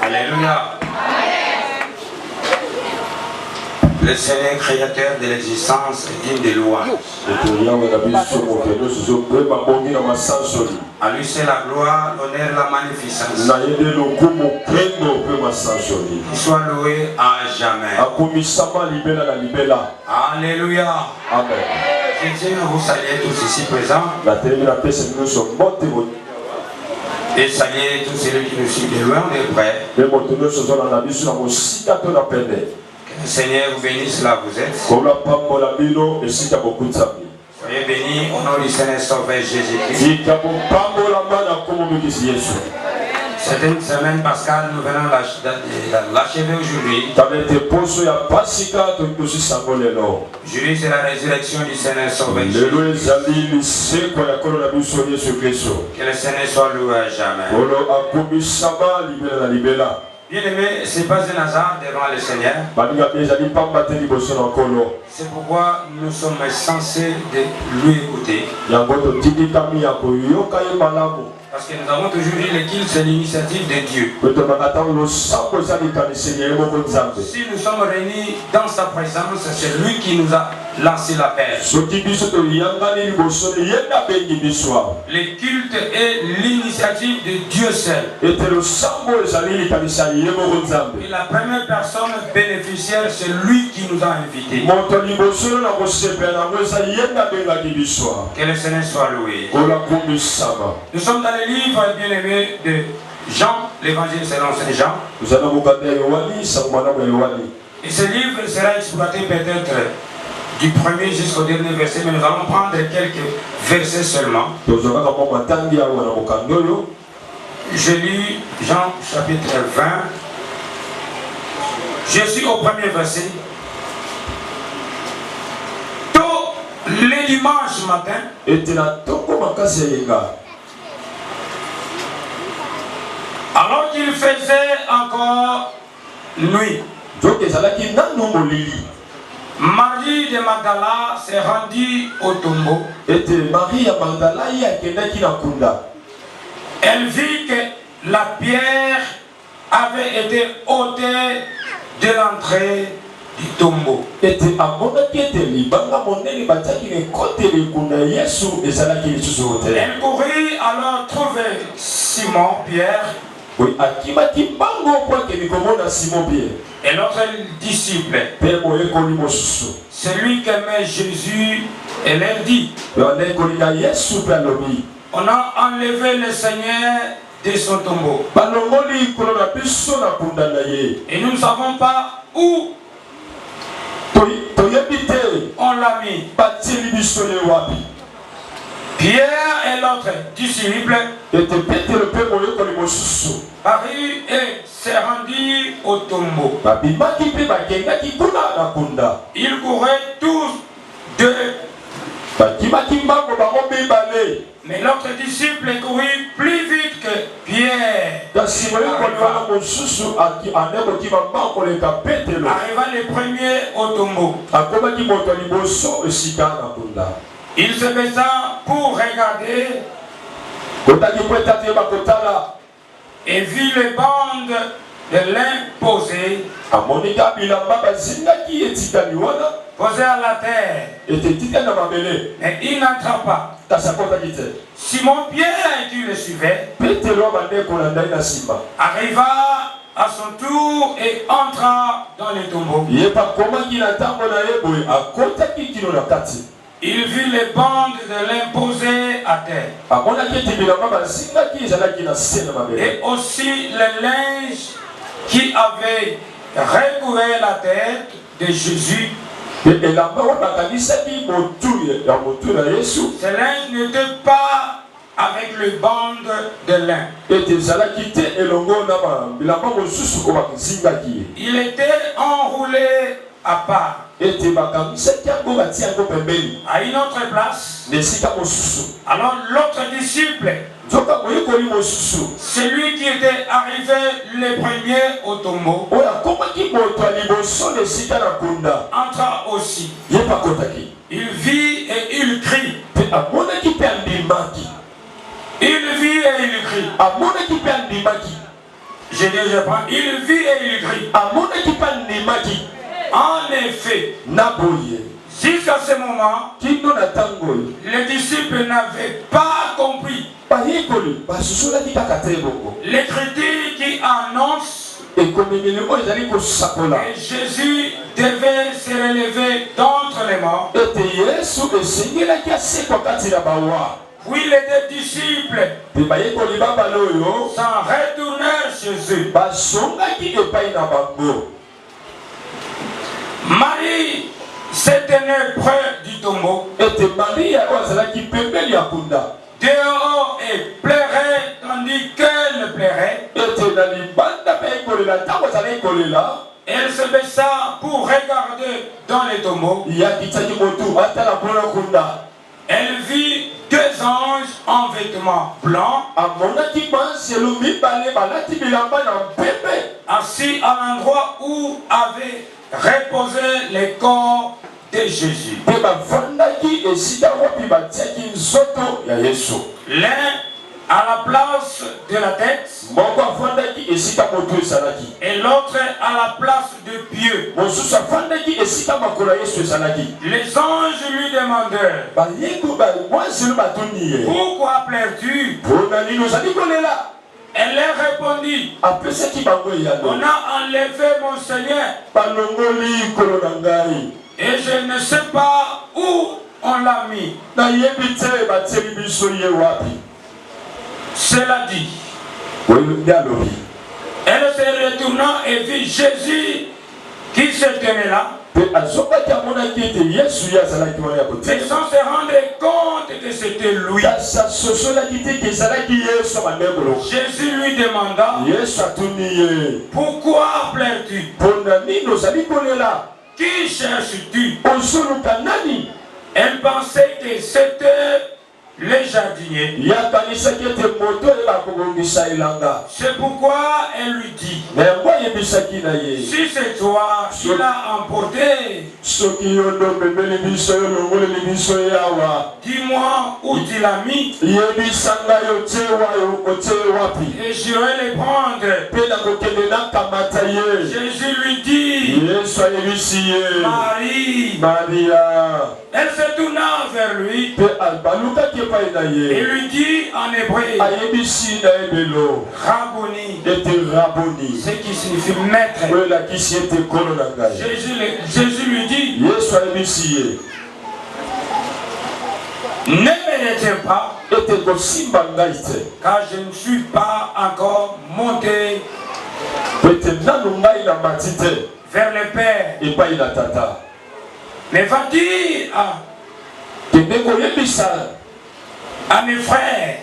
Alléluia. Le Seigneur créateur de l'existence est digne de louange. À lui c'est la gloire, l'honneur, la magnificence. Qu'il soit loué à jamais. Alléluia. Amen. Je tiens à vous saluer tous ici présents. Et saluer tous ceux qui nous suivent de loin ou de près. Que le Seigneur vous bénisse là où vous êtes. Soyez bénis au nom du Seigneur Sauveur Jésus-Christ. C'est une semaine pascale, nous venons l'achever aujourd'hui. Aujourd'hui c'est la résurrection du Seigneur Sauveur Jésus-Christ. Que le Seigneur soit loué à jamais. Bien aimé, ce n'est pas un hasard devant le Seigneur. C'est pourquoi nous sommes censés de lui écouter. Parce que nous avons toujours dit que c'est l'initiative de Dieu. Si nous sommes réunis dans sa présence, c'est lui qui nous a lancé l'appel. Le culte est l'initiative de Dieu seul. Et la première personne bénéficiaire, c'est lui qui nous a invités. Que le Seigneur soit loué. Nous sommes dans le livre bien-aimé de Jean, l'évangile selon Saint Jean. Et ce livre sera exploité peut-être du premier jusqu'au dernier verset, mais nous allons prendre quelques versets seulement. Je lis Jean chapitre 20. Je suis au premier verset. Tôt le dimanche matin, alors qu'il faisait encore nuit, Marie de Magdala s'est rendue au tombeau. Elle vit que la pierre avait été ôtée de l'entrée du tombeau. Elle courut alors trouver Simon Pierre et l'autre disciple, celui qu'aimait Jésus, et leur dit: on a enlevé le Seigneur de son tombeau et nous ne savons pas où on l'a mis. Pierre et l'autre disciple parut et s'est rendu au tombeau. Ils couraient tous deux. Mais l'autre disciple courut plus vite que Pierre. Arriva le premier au tombeau. Il se baissa pour regarder et vit les bandes de lin posées posées à la terre. Mais il n'entra pas. Simon Pierre, qui le suivait, arriva à son tour et entra dans le tombeau. Il vit les bandes de lin posées à terre. Et aussi le linge qui avait recouvert la tête de Jésus. Ce linge n'était pas avec les bandes de lin. Il était enroulé à part. À une autre place. Alors l'autre disciple, celui qui était arrivé le premier au tombeau, entra aussi. Il vit et il crie. Il vit et il crie. Je dis, je prends. Il vit et il crie. En effet, jusqu'à ce moment, les disciples n'avaient pas compris l'écriture qui annonce que Jésus devait se relever d'entre les morts. Puis les deux disciples s'en retournèrent chez eux. Marie s'est tenue près du tombeau. Dehors et pleurait tandis qu'elle ne pleurait. Elle se baissa pour regarder dans les tombeaux. Elle vit deux anges en vêtements blancs assis à l'endroit où avaient reposé les corps de Jésus. L'un à la place de la tête et l'autre à la place de pied. Les anges lui demandèrent: pourquoi pleures-tu? Elle leur répondit: on a enlevé mon Seigneur et je ne sais pas où on l'a mis. Cela dit, elle se retourna et vit Jésus qui se tenait là. Mais sans se rendre compte que c'était lui. Jésus lui demanda: pourquoi pleures-tu? Qui cherches-tu? Elle pensait que c'était le jardinier. C'est pourquoi elle lui dit: si c'est toi qui l'as emporté, dis-moi où tu l'as mis et j'irai le prendre. Jésus lui dit: Marie. Elle se tourna vers lui et lui dit en hébreu: Rabboni, ce qui signifie maître. Jésus lui dit: ne me retiens pas, car je ne suis pas encore monté vers le Père. Mais va dire à mes frères,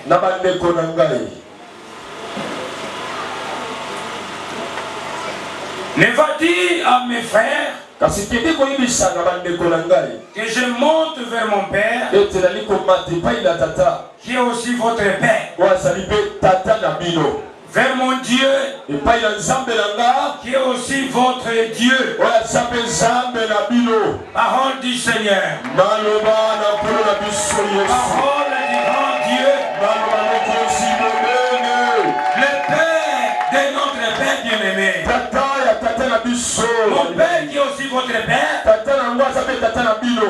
ne va dire à mes frères que je monte vers mon Père, qui est aussi votre Père, vers mon Dieu, qui est aussi votre Dieu. Parole du Seigneur. Parole du grand Dieu. Le Père de notre Père bien-aimé. Mon Père qui est aussi votre Père.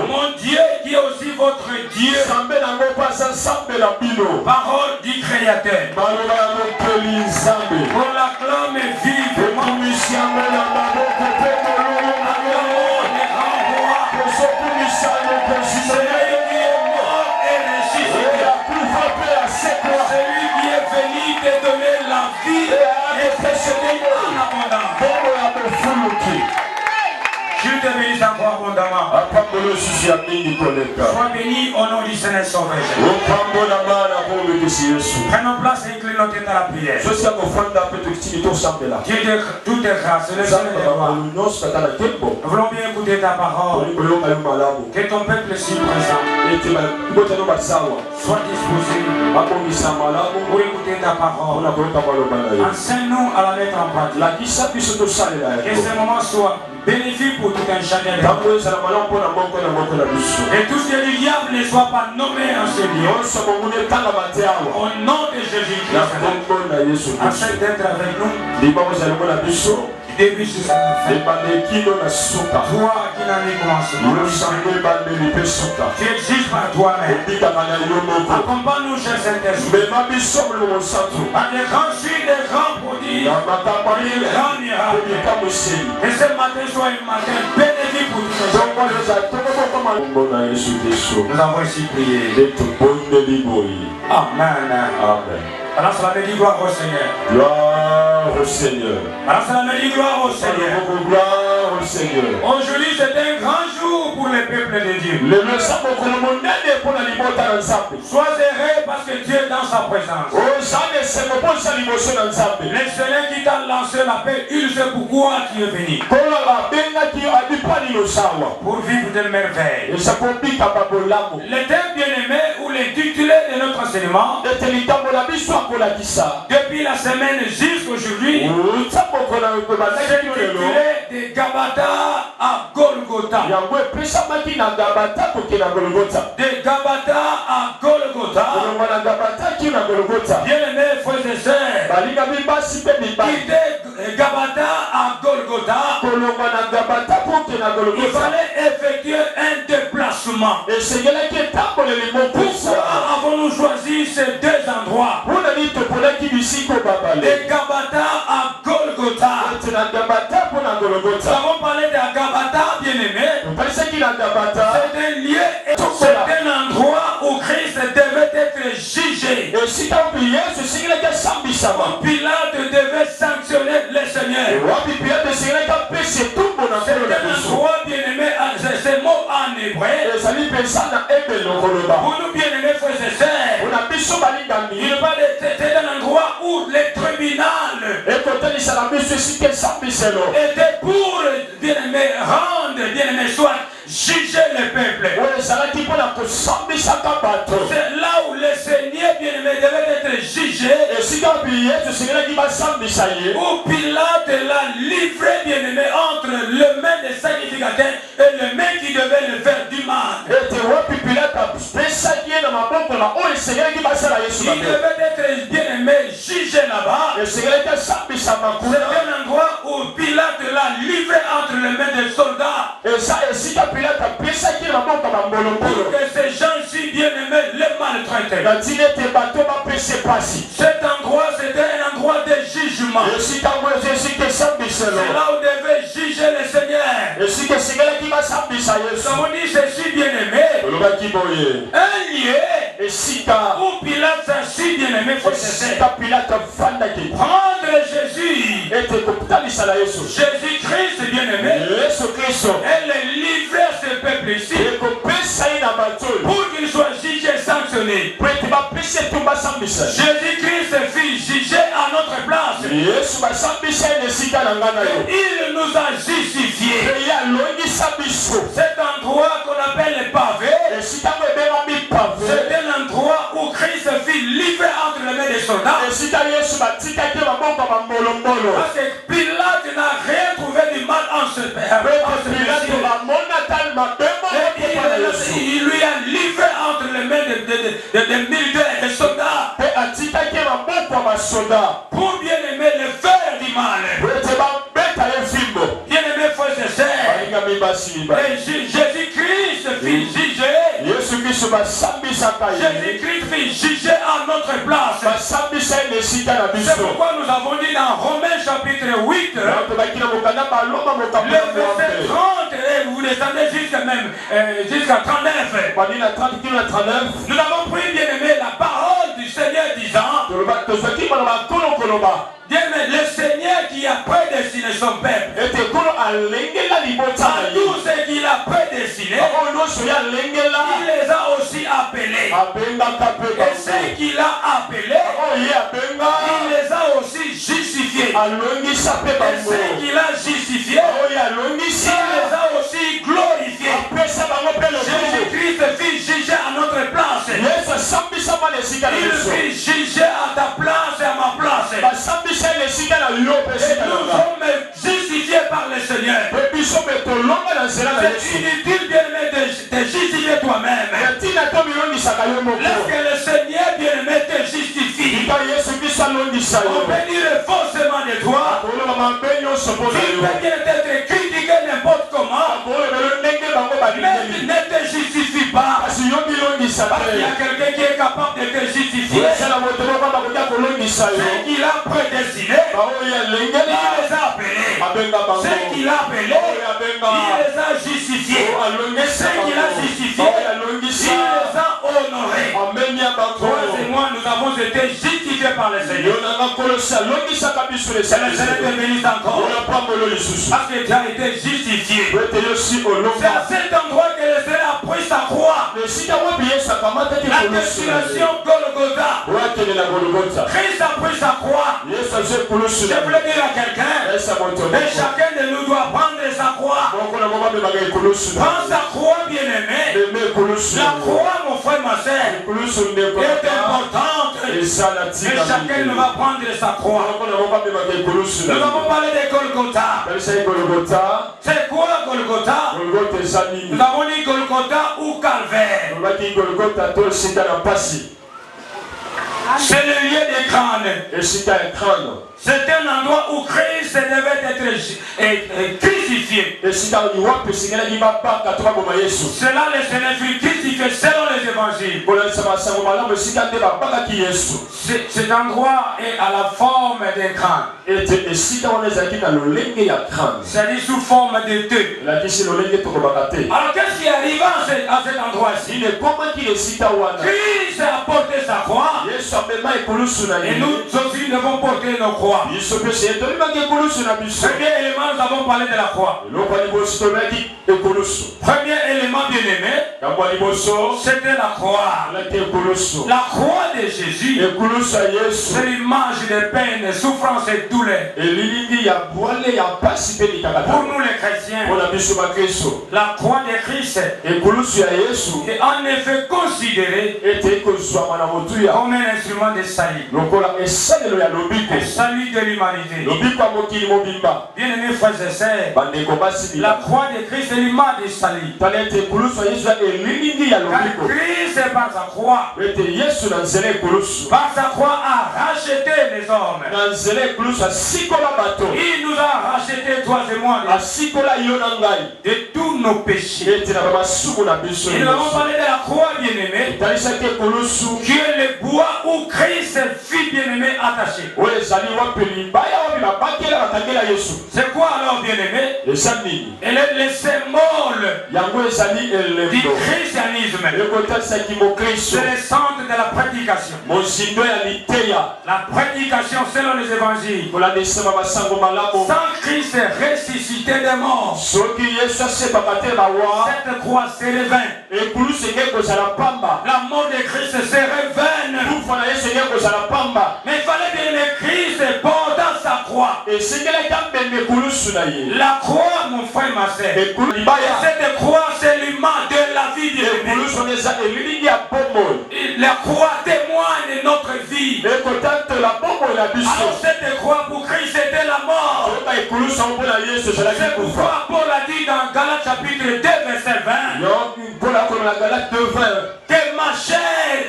Mon Dieu qui est aussi votre Dieu. Parole du Créateur. On l'acclame vivement. Celui qui est mort et ressuscité. Celui qui est venu te donner la vie et posséder en abondance. Je te bénis encore abondamment. Sois béni au nom du Seigneur Sauveur. Prenons place et inclinons nos têtes à la prière. Dieu de toutes grâces, le Seigneur des rois. Nous voulons bien écouter ta parole. Que ton peuple si présent soit disposé pour écouter ta parole. Enseigne-nous à la mettre en pratique. Que ce moment soit bénéfique pour tout un chacun. Et tout ce que le diable ne soit pas nommé en ce lieu. Au nom de Jésus-Christ. Afin d'être avec nous. Début sur sa fin. Toi qui n'en est commencement. Tu existes par toi-même. Accompagne-nous, cher Saint-Esprit. Par des grands signes, des grands prodiges, des grands miracles. Et ce matin soit un matin bénéfique pour tous les gens. Nous avons ici prié. Amen. Alors cela me dit gloire au Seigneur. Gloire au Seigneur. Alors cela me dit gloire au Seigneur. Gloire au Seigneur. Aujourd'hui c'est un grand jour pour les peuples de Dieu. Sois heureux parce que Dieu est dans sa présence. Le Seigneur qui t'a lancé l'appel, il sait pourquoi tu es venu. Pour vivre de merveilles. Le thème bien-aimé ou l'intitulé de notre enseignement, depuis la semaine jusqu'aujourd'hui, c'est intitulé de Gabata à Golgotha. De Gabata à Golgotha. Bien-aimés frères et sœurs, quitter Gabata à Golgotha, il fallait effectuer un déplacement. Pourquoi avons-nous choisi ces deux endroits? De Gabata à Golgotha. Nous avons parlé de Gabata, bien-aimé. C'est un lieu, c'est un endroit où Christ devait être jugé. Pilate devait sanctionner le Seigneur. C'est un endroit, bien-aimé, c'est mot en hébreu. Pour nous, bien-aimés frères et sœurs, c'est un endroit où les tribunaux étaient pour, bien-aimés, rendre, bien-aimés, soit juger le peuple. C'est là où le Seigneur, bien-aimé, devait être jugé. Où Pilate l'a livré, bien-aimé, entre le main des sacrificateurs et le main qui devait le faire du mal. Il devait être, bien-aimé, jugé là-bas. C'est un endroit où Pilate l'a livré entre les mains des soldats. Pour que ces gens-ci, bien-aimés, les maltraitaient. Cet endroit, c'était un endroit de jugement. C'est là où devait juger le Seigneur. Nous avons dit ceci, bien-aimé. Un lieu où Pilate s'assit, bien-aimé, prendre Jésus. Jésus-Christ, bien-aimé, elle est livrée à ce peuple ici pour qu'il soit jugé et sanctionné. Jésus-Christ fut jugé à notre place. Il nous a justifiés. Cet endroit qu'on appelle le pavé, c'est un endroit où Christ fut livré entre les mains des soldats. Parce que Pilate n'a rien trouvé de mal en ce père. Il lui a livré entre les mains des militaires et des soldats. Pour bien aimer le faire du mal. Bien aimé frères et sœurs. Jésus-Christ fut jugé. Jésus-Christ fut jugé à notre place. C'est pourquoi nous avons dit dans Romains chapitre 8, le verset 30, et vous descendez jusqu'à 39. Nous avons pris, bien aimé, la parole du Seigneur disant, bien aimé, le Seigneur qui a prédestiné son peuple, à tous ceux qu'il a prédestinés, il les a aussi appelés. Et ceux qu'il a appelés, il les a aussi justifiés. Et ceux qu'il a justifiés, il les a aussi glorifiés. Jésus-Christ fut jugé à notre place. Il fut jugé à ta place et à ma place. Et nous C'est inutile, bien-aimé, de justifier toi-même. Lorsque le Seigneur, bien-aimé, te justifie, on peut dire forcément de toi. Tu peux bien être critiqué n'importe comment, mais tu ne te justifies pas. Parce qu'il y a quelqu'un qui est capable de te justifier. Ceux qu'il a prédestinés, il les a appelés. Ceux qu'il a appelés, il les a justifiés. Ceux qu'il a justifiés, il les a honorés. Toi et moi, nous avons été justifiés par le Seigneur. C'est le Seigneur te bénisse encore. Parce que tu as été justifié. C'est à cet endroit que le Seigneur a pris sa croix. La destination Golgotha. Christ a pris sa croix. Je voulais dire à quelqu'un, et chacun de nous doit prendre sa croix. Prends sa croix, bien-aimé. La croix, mon frère, ma soeur, est importante. Et chacun va prendre sa croix. Nous avons parlé de Golgotha. C'est quoi Golgotha? Nous avons dit Golgotha ou Calvaire. C'est le lieu des crânes. C'est un endroit où Christ devait être crucifié. C'est là le Seigneur fut crucifié selon les évangiles. Cet endroit est à la forme d'un crâne. C'est-à-dire sous forme de deux. Alors qu'est-ce qui arrive à cet endroit-ci? Christ a porté sa croix. Et nous aussi devons porter nos croix. Premier élément, nous avons parlé de la croix. Premier élément bien-aimé, c'était la croix. La croix de Jésus, c'est l'image de peine, souffrance et douleur. Pour nous les chrétiens, la croix de Christ est en effet considérée comme un instrument de salut. Le salut de l'humanité. Bien-aimés frères et sœurs, la croix de Christ est l'image de salut. Car Christ, par sa croix, a racheté les hommes. Il nous a racheté, toi et moi, de tous nos péchés. Et nous avons parlé de la croix, bien-aimé, qui est le bois où Christ fut, bien-aimé, attaché. C'est quoi alors, bien-aimé? Elle est le symbole du christianisme. C'est le centre de la prédication. La prédication selon les évangiles. Sans Christ ressuscité des morts, cette croix serait vaine. La mort de Christ serait vaine. Mais il fallait bien que Christ porte sa croix. La croix, mon frère, ma soeur, cette croix, c'est l'image de la vie de Dieu. La croix témoigne de notre vie. Alors cette croix pour Christ c'était la mort. C'est pourquoi Paul a dit dans Galates chapitre 2 verset 20 que ma chair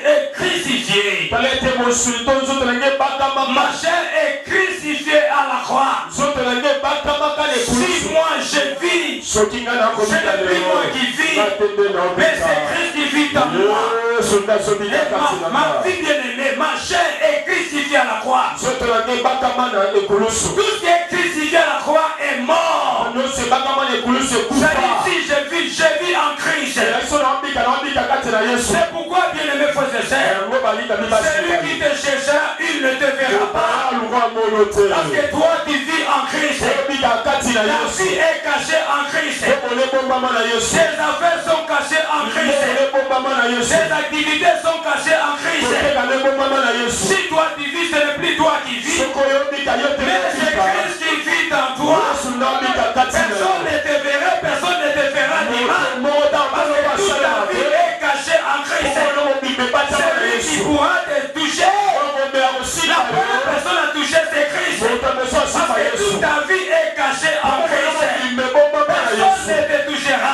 est crucifiée. Ma chair est crucifiée à la croix. Si moi je vis, ce n'est plus moi qui vis, mais c'est Christ qui vit en moi. Ma vie bien-aimée, ma chair est crucifiée à la croix. Tout ce qui est crucifié à la croix est mort. Si je vis en Christ. C'est pourquoi, bien-aimé frères et sœurs, celui qui te cherchera, il ne te verra pas. Parce que toi, tu vis en Christ. Ta vie est cachée en Christ. Tes affaires sont cachées en Christ. Tes activités sont cachées en Christ. Si toi tu vis, ce n'est plus toi qui vis, mais c'est Christ qui vit en toi. Personne ne te verra, personne ne te fera du mal. Parce que toute ta vie est cachée en Christ. C'est lui qui pourra te toucher. La première personne à toucher c'est Christ. Parce que toute ta vie est cachée en Christ. Personne ne te touchera.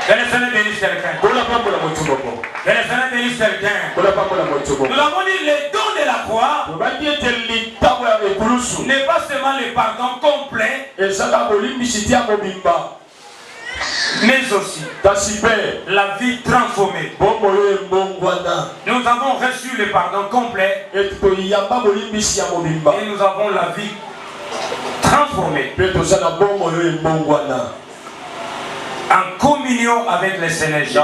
Que le Seigneur bénisse quelqu'un. Que le Seigneur bénisse quelqu'un. Nous avons dit le don de la croix n'est pas seulement le pardon complet, mais aussi la vie transformée. Nous avons reçu le pardon complet et nous avons la vie transformée. En communion avec le Seigneur Jésus.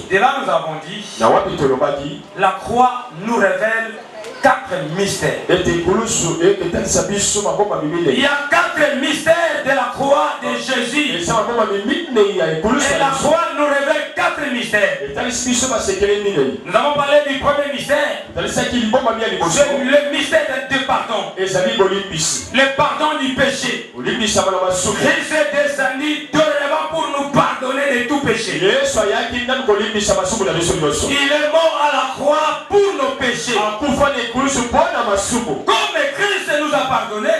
De là nous avons dit, la croix nous révèle 4 mystères. Il y a 4 mystères de la croix de Jésus. Et la croix nous révèle 4 mystères. Nous avons parlé du premier mystère. C'est le mystère du pardon. Le pardon du péché. Christ est descendu dorénavant pour nous pardonner de tout péché. Il est mort à la croix pour nos péchés. Comme Christ nous a pardonné,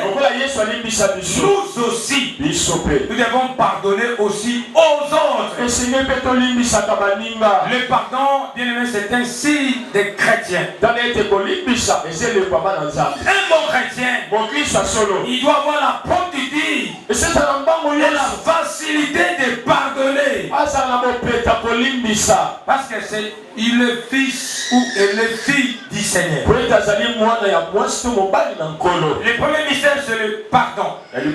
nous aussi, nous devons pardonner aussi aux autres. Le pardon, bien aimé, c'est un signe des chrétiens. Un bon chrétien, il doit avoir la promptitude et la facilité de pardonner. Parce que il est fils ou elle est fille du Seigneur. Le premier mystère, c'est le pardon. Le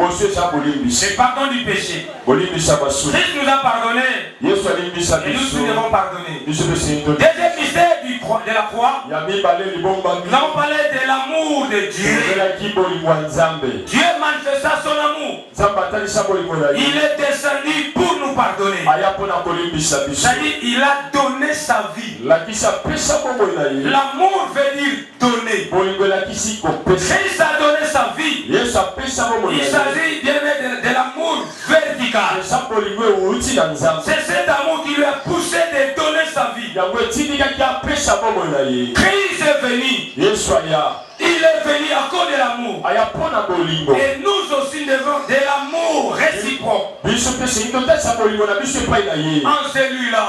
pardon du péché. Christ nous a pardonné et nous devons pardonner. Deuxième mystère de la croix, nous avons parlé de l'amour de Dieu. Dieu manifesta son amour. Il est descendu pour nous pardonner. C'est-à-dire, il a donné sa vie. L'amour veut dire donner. Christ a donné sa vie. Il s'agit de l'amour vertical. C'est cet amour qui lui a poussé de donner sa vie. Christ est venu. Il est venu à cause de l'amour. Et nous aussi devons de l'amour réciproque. En celui-là.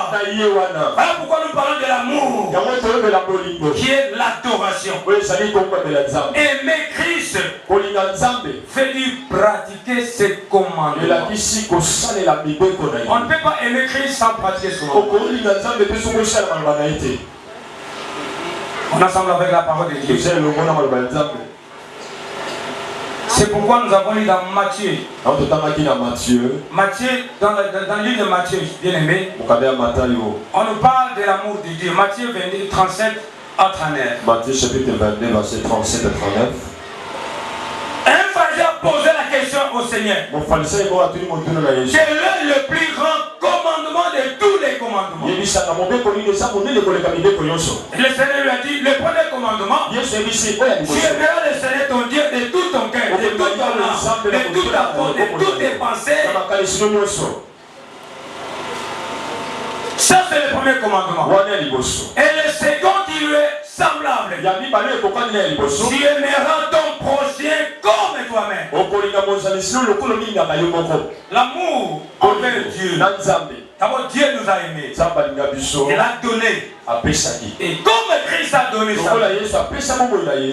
Voilà pourquoi nous parlons de l'amour, qui est l'adoration. Aimer Christ fait dire pratiquer ses commandements. On ne peut pas aimer Christ sans pratiquer son commandement. On ensemble avec la parole de Dieu. C'est pourquoi nous avons lu dans Matthieu. Matthieu, dans le livre de Matthieu, bien aimé, on nous parle de l'amour de Dieu. Matthieu 22, 37 à 39. Matthieu chapitre 22, verset 37 à 39. Un pharisien a posé la question au Seigneur. Quel est le plus grand commandement de tous les commandements? Le Seigneur lui a dit, le premier commandement, tu aimeras le Seigneur ton Dieu de tout ton cœur, de toute ton âme, de toute ta force, de toutes tes pensées. Ça c'est le premier commandement. Et le second qui lui est semblable. Tu aimeras ton prochain comme toi-même. L'amour envers Dieu. D'abord Dieu nous a aimés. Il a donné. Et comme Christ a donné ça,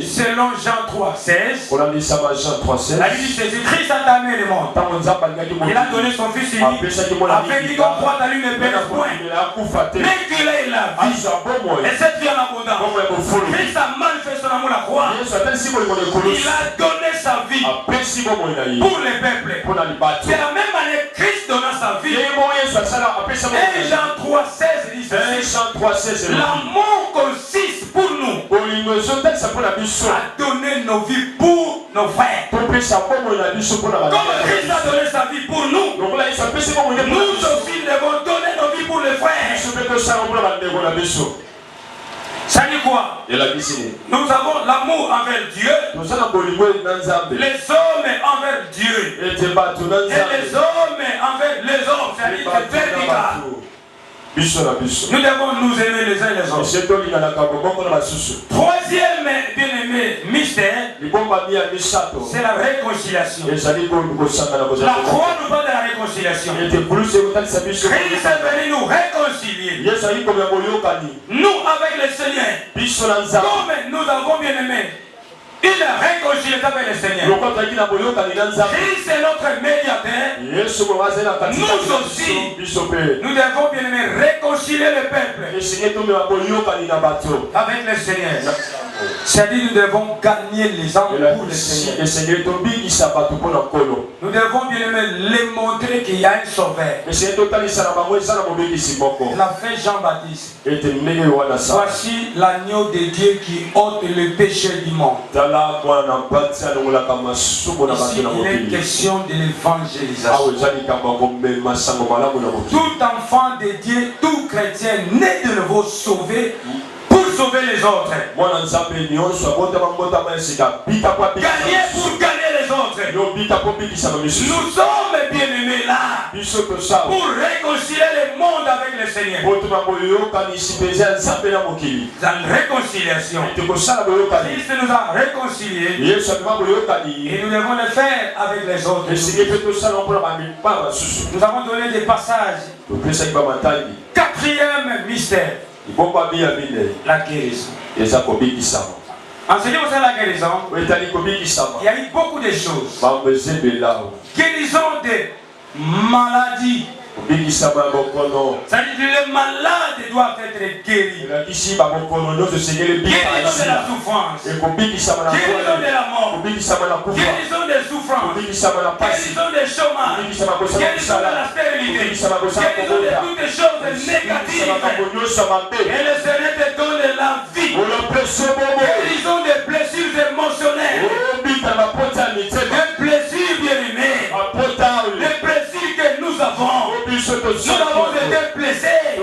selon Jean 3,16, la Bible dit ceci, Christ a aimé le monde. Il a donné son Fils unique, afin qu'il croit à lui ne perde point, mais qu'il ait la vie. Et cette vie en abondance. Christ a manifesté son amour à la croix. Il a donné sa vie pour les peuples. C'est la même manière que Christ donna sa vie. Et Jean 3,16 dit ceci. L'amour consiste pour nous à donner nos vies pour nos frères. Comme Christ a donné sa vie pour nous, nous aussi devons donner nos vies pour les frères. Ça dit quoi? Nous avons l'amour envers Dieu, les hommes envers Dieu, et les hommes envers les hommes. C'est-à-dire c'est vertical. Nous devons nous aimer les uns les autres. Troisième bien-aimé mystère, c'est la réconciliation. La croix nous parle de la réconciliation. Christ est venu nous réconcilier. Nous avec le Seigneur. Comme nous avons bien aimé une réconciliation avec le Seigneur. Christ est notre médiateur. Nous aussi, nous devons bien aimer réconcilier le peuple avec le Seigneur. C'est-à-dire nous devons gagner les âmes pour le Seigneur. Nous devons bien aimer les montrer qu'il y a un sauveur. La fait Jean-Baptiste. Voici l'agneau de Dieu qui ôte le péché du monde. Ici, il est question de l'évangélisation. Tout enfant de Dieu, tout chrétien né de nouveau sauvé pour sauver les autres. Gagner pour gagner les autres. Nous sommes bien aimés là pour réconcilier le monde avec le Seigneur. La réconcilisation. Christ nous a réconciliés et nous devons le faire avec les autres. Nous avons donné des passages. Quatrième mystère. La guérison. En ce qui concerne la guérison, il y a eu beaucoup de choses. Guérison des maladies. Ça veut dire que les malades doivent être guéris. Guérison de la souffrance. Guérison de la mort. Guérison des souffrances. Guérison des chômages. Guérison de la stérilité. Guérison de toutes les choses négatives. Et le Seigneur te donne la vie. Guérison des blessures émotionnelles. Des blessures bien-aimées. Des blessures que nous avons. Nous avons été blessés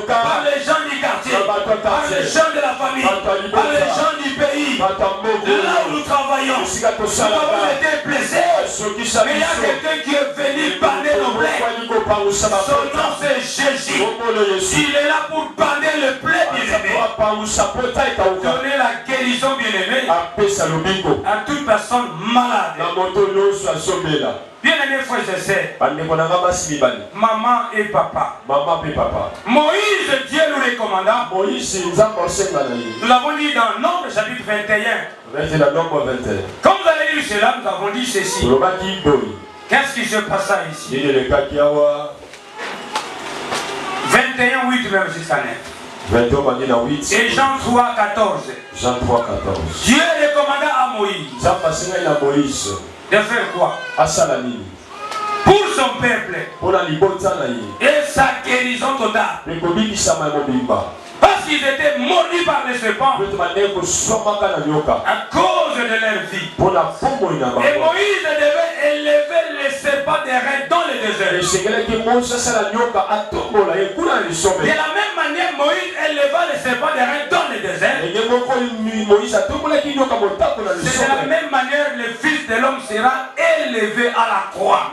par les gens du quartier, par les gens de la famille, par les gens du pays. Là où nous travaillons, nous avons été blessés. Mais il y a quelqu'un qui est venu bander nos plaies. Son nom c'est Jésus. Il est là pour bander le plaie bien-aimé. Donner la guérison bien-aimée à toute personne malade. Bien-aimés frères et sœurs, maman et papa. Moïse, Dieu nous recommanda. Nous l'avons dit dans Nombre chapitre 21. Comme vous avez lu cela, nous avons dit ceci. Qu'est-ce qui se passa ici? 21, 8 même jusqu'à 9. Et Jean 3, 14. Dieu recommanda à Moïse de faire quoi? Pour son peuple et sa guérison totale. Parce qu'ils étaient mordus par les serpents à cause de leur vie. Et Moïse devait élever les serpents des reins dans le désert. De la même manière, Moïse éleva les serpents des reins dans le désert. C'est de la même manière le Fils de l'homme sera élevé à la croix.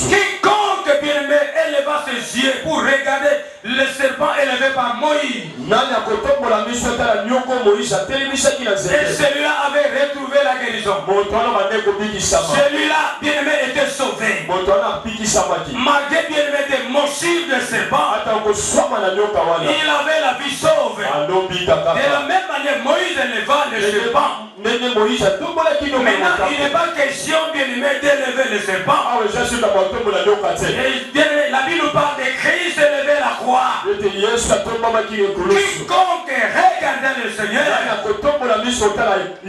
Quiconque bien-aimé éleva ses yeux pour regarder le serpent élevé par Moïse. Et celui-là avait retrouvé la guérison. Celui-là, bien-aimé, était sauvé. Malgré bien-aimé des morsures de serpent, il avait la vie sauve. De la même manière, Moïse éleva le serpent. Maintenant, il n'est pas question, bien-aimé, d'élever le serpent. Et bien-aimé, la Bible nous parle de Christ élevé la croix. Quiconque regardera le Seigneur,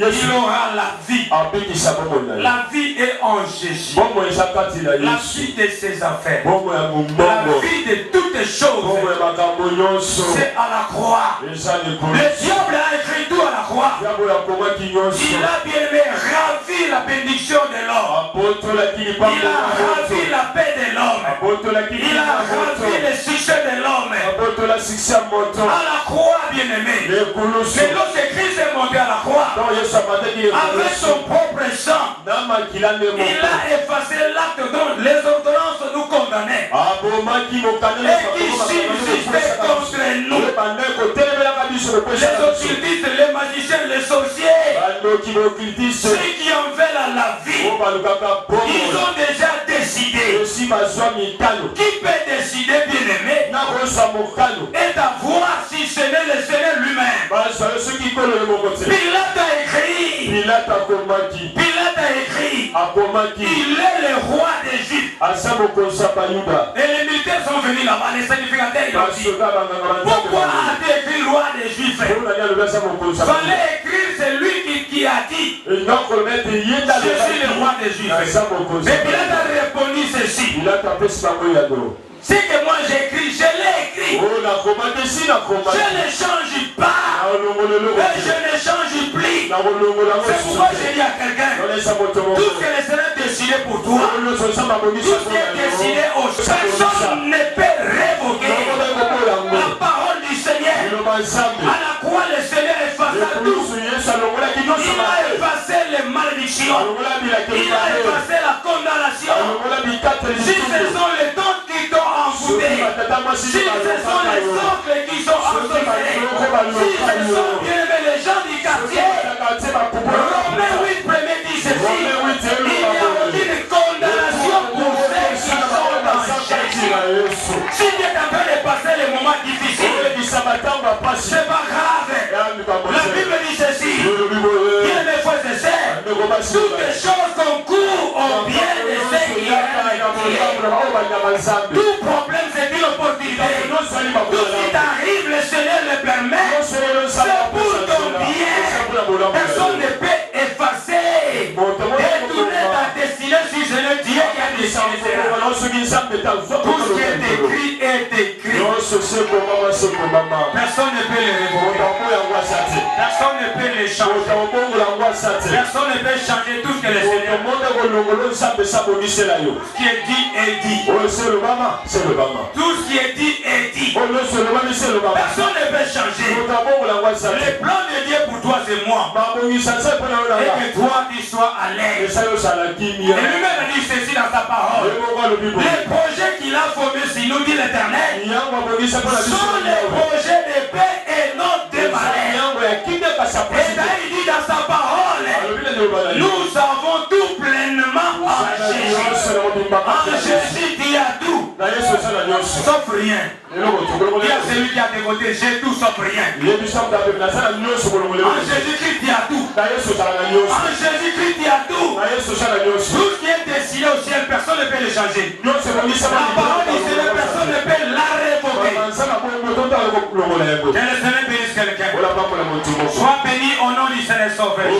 il aura la vie. La vie est en Jésus. La vie de ses affaires. La vie de toutes les choses. C'est à la croix. Le diable a écrit tout à la croix. Il a bien aimé ravi la bénédiction de l'homme. Il a ravi la paix de l'homme. Il a ravi le succès de l'homme. À la croix, bien aimé. Mais lorsque Christ est monté à la croix, avec son propre sang, il a effacé l'acte dont les ordonnances nous condamnent. condamnait et qui subsistait contre nous. Les occultistes, les magiciens, les sorciers, ceux qui en veulent à la vie, ils ont déjà décidé. Qui peut décider, bien-aimé, et d'avoir si ce n'est le Seigneur lui-même? Pilate a écrit. Il est le roi des Juifs. Et les militaires sont venus là-bas, les sacrificateurs, ils ont dit, pourquoi a-t-il écrit roi des Juifs? Fallait écrire, c'est lui qui a dit, je suis le roi des Juifs. Mais Pilate a répondu ceci. C'est que moi j'écris, je l'ai écrit. Je ne change pas. Et je ne change plus. C'est pourquoi j'ai dit à quelqu'un, tout ce que le Seigneur a décidé pour toi, tout ce qui est décidé aux personne ne peut révoquer la parole du Seigneur. À la croix, le Seigneur effaça tout. Il a effacé les malédictions. Il a effacé la condamnation. Si ce sont les dons qui t'ont envoûté, si ce sont les oncles qui sont ensorcelés, si ce sont bien les gens du quartier, Romains 8 premier dit ceci, il n'y a aucune condamnation pour ceux qui sont dans Jésus. Si tu es en train de passer les moments difficiles, c'est pas grave. La Bible dit ceci, bien mes frères et sœurs, toutes les choses concourent au bien de ceux qui aiment. Tout problème c'est une opportunité. Tout ce qui t'arrive, le Seigneur le permet. C'est pour ton bien. Personne ne peut effacer, détourner ta destinée si ce n'est Dieu qui a décidé cela. Tout ce qui est écrit est écrit. Personne ne peut le révoquer. Personne ne peut le changer. Personne ne peut changer tout ce que le Seigneur. Ce qui est dit est dit. Tout ce qui est dit est dit. Personne ne peut changer. Le plan de Dieu pour toi c'est moi. Et que toi tu sois à l'aise. Et lui-même a dit ceci dans sa parole. Les projets qu'il a formés, si nous dit l'Éternel, sont les projets de paix et non de malheur. Et là il dit dans sa parole, nous avons tout pleinement en Jésus. En Jésus il y a tout, sauf rien. Il y a celui qui a dévoté, j'ai tout sauf rien. En Jésus-Christ il y a tout. En Jésus-Christ il y a tout. Tout ce qui est décidé au ciel, personne ne peut le changer. La parole du Seigneur, personne ne peut la révoquer. Que le Seigneur bénisse quelqu'un. Sois béni au nom du Seigneur Sauveur.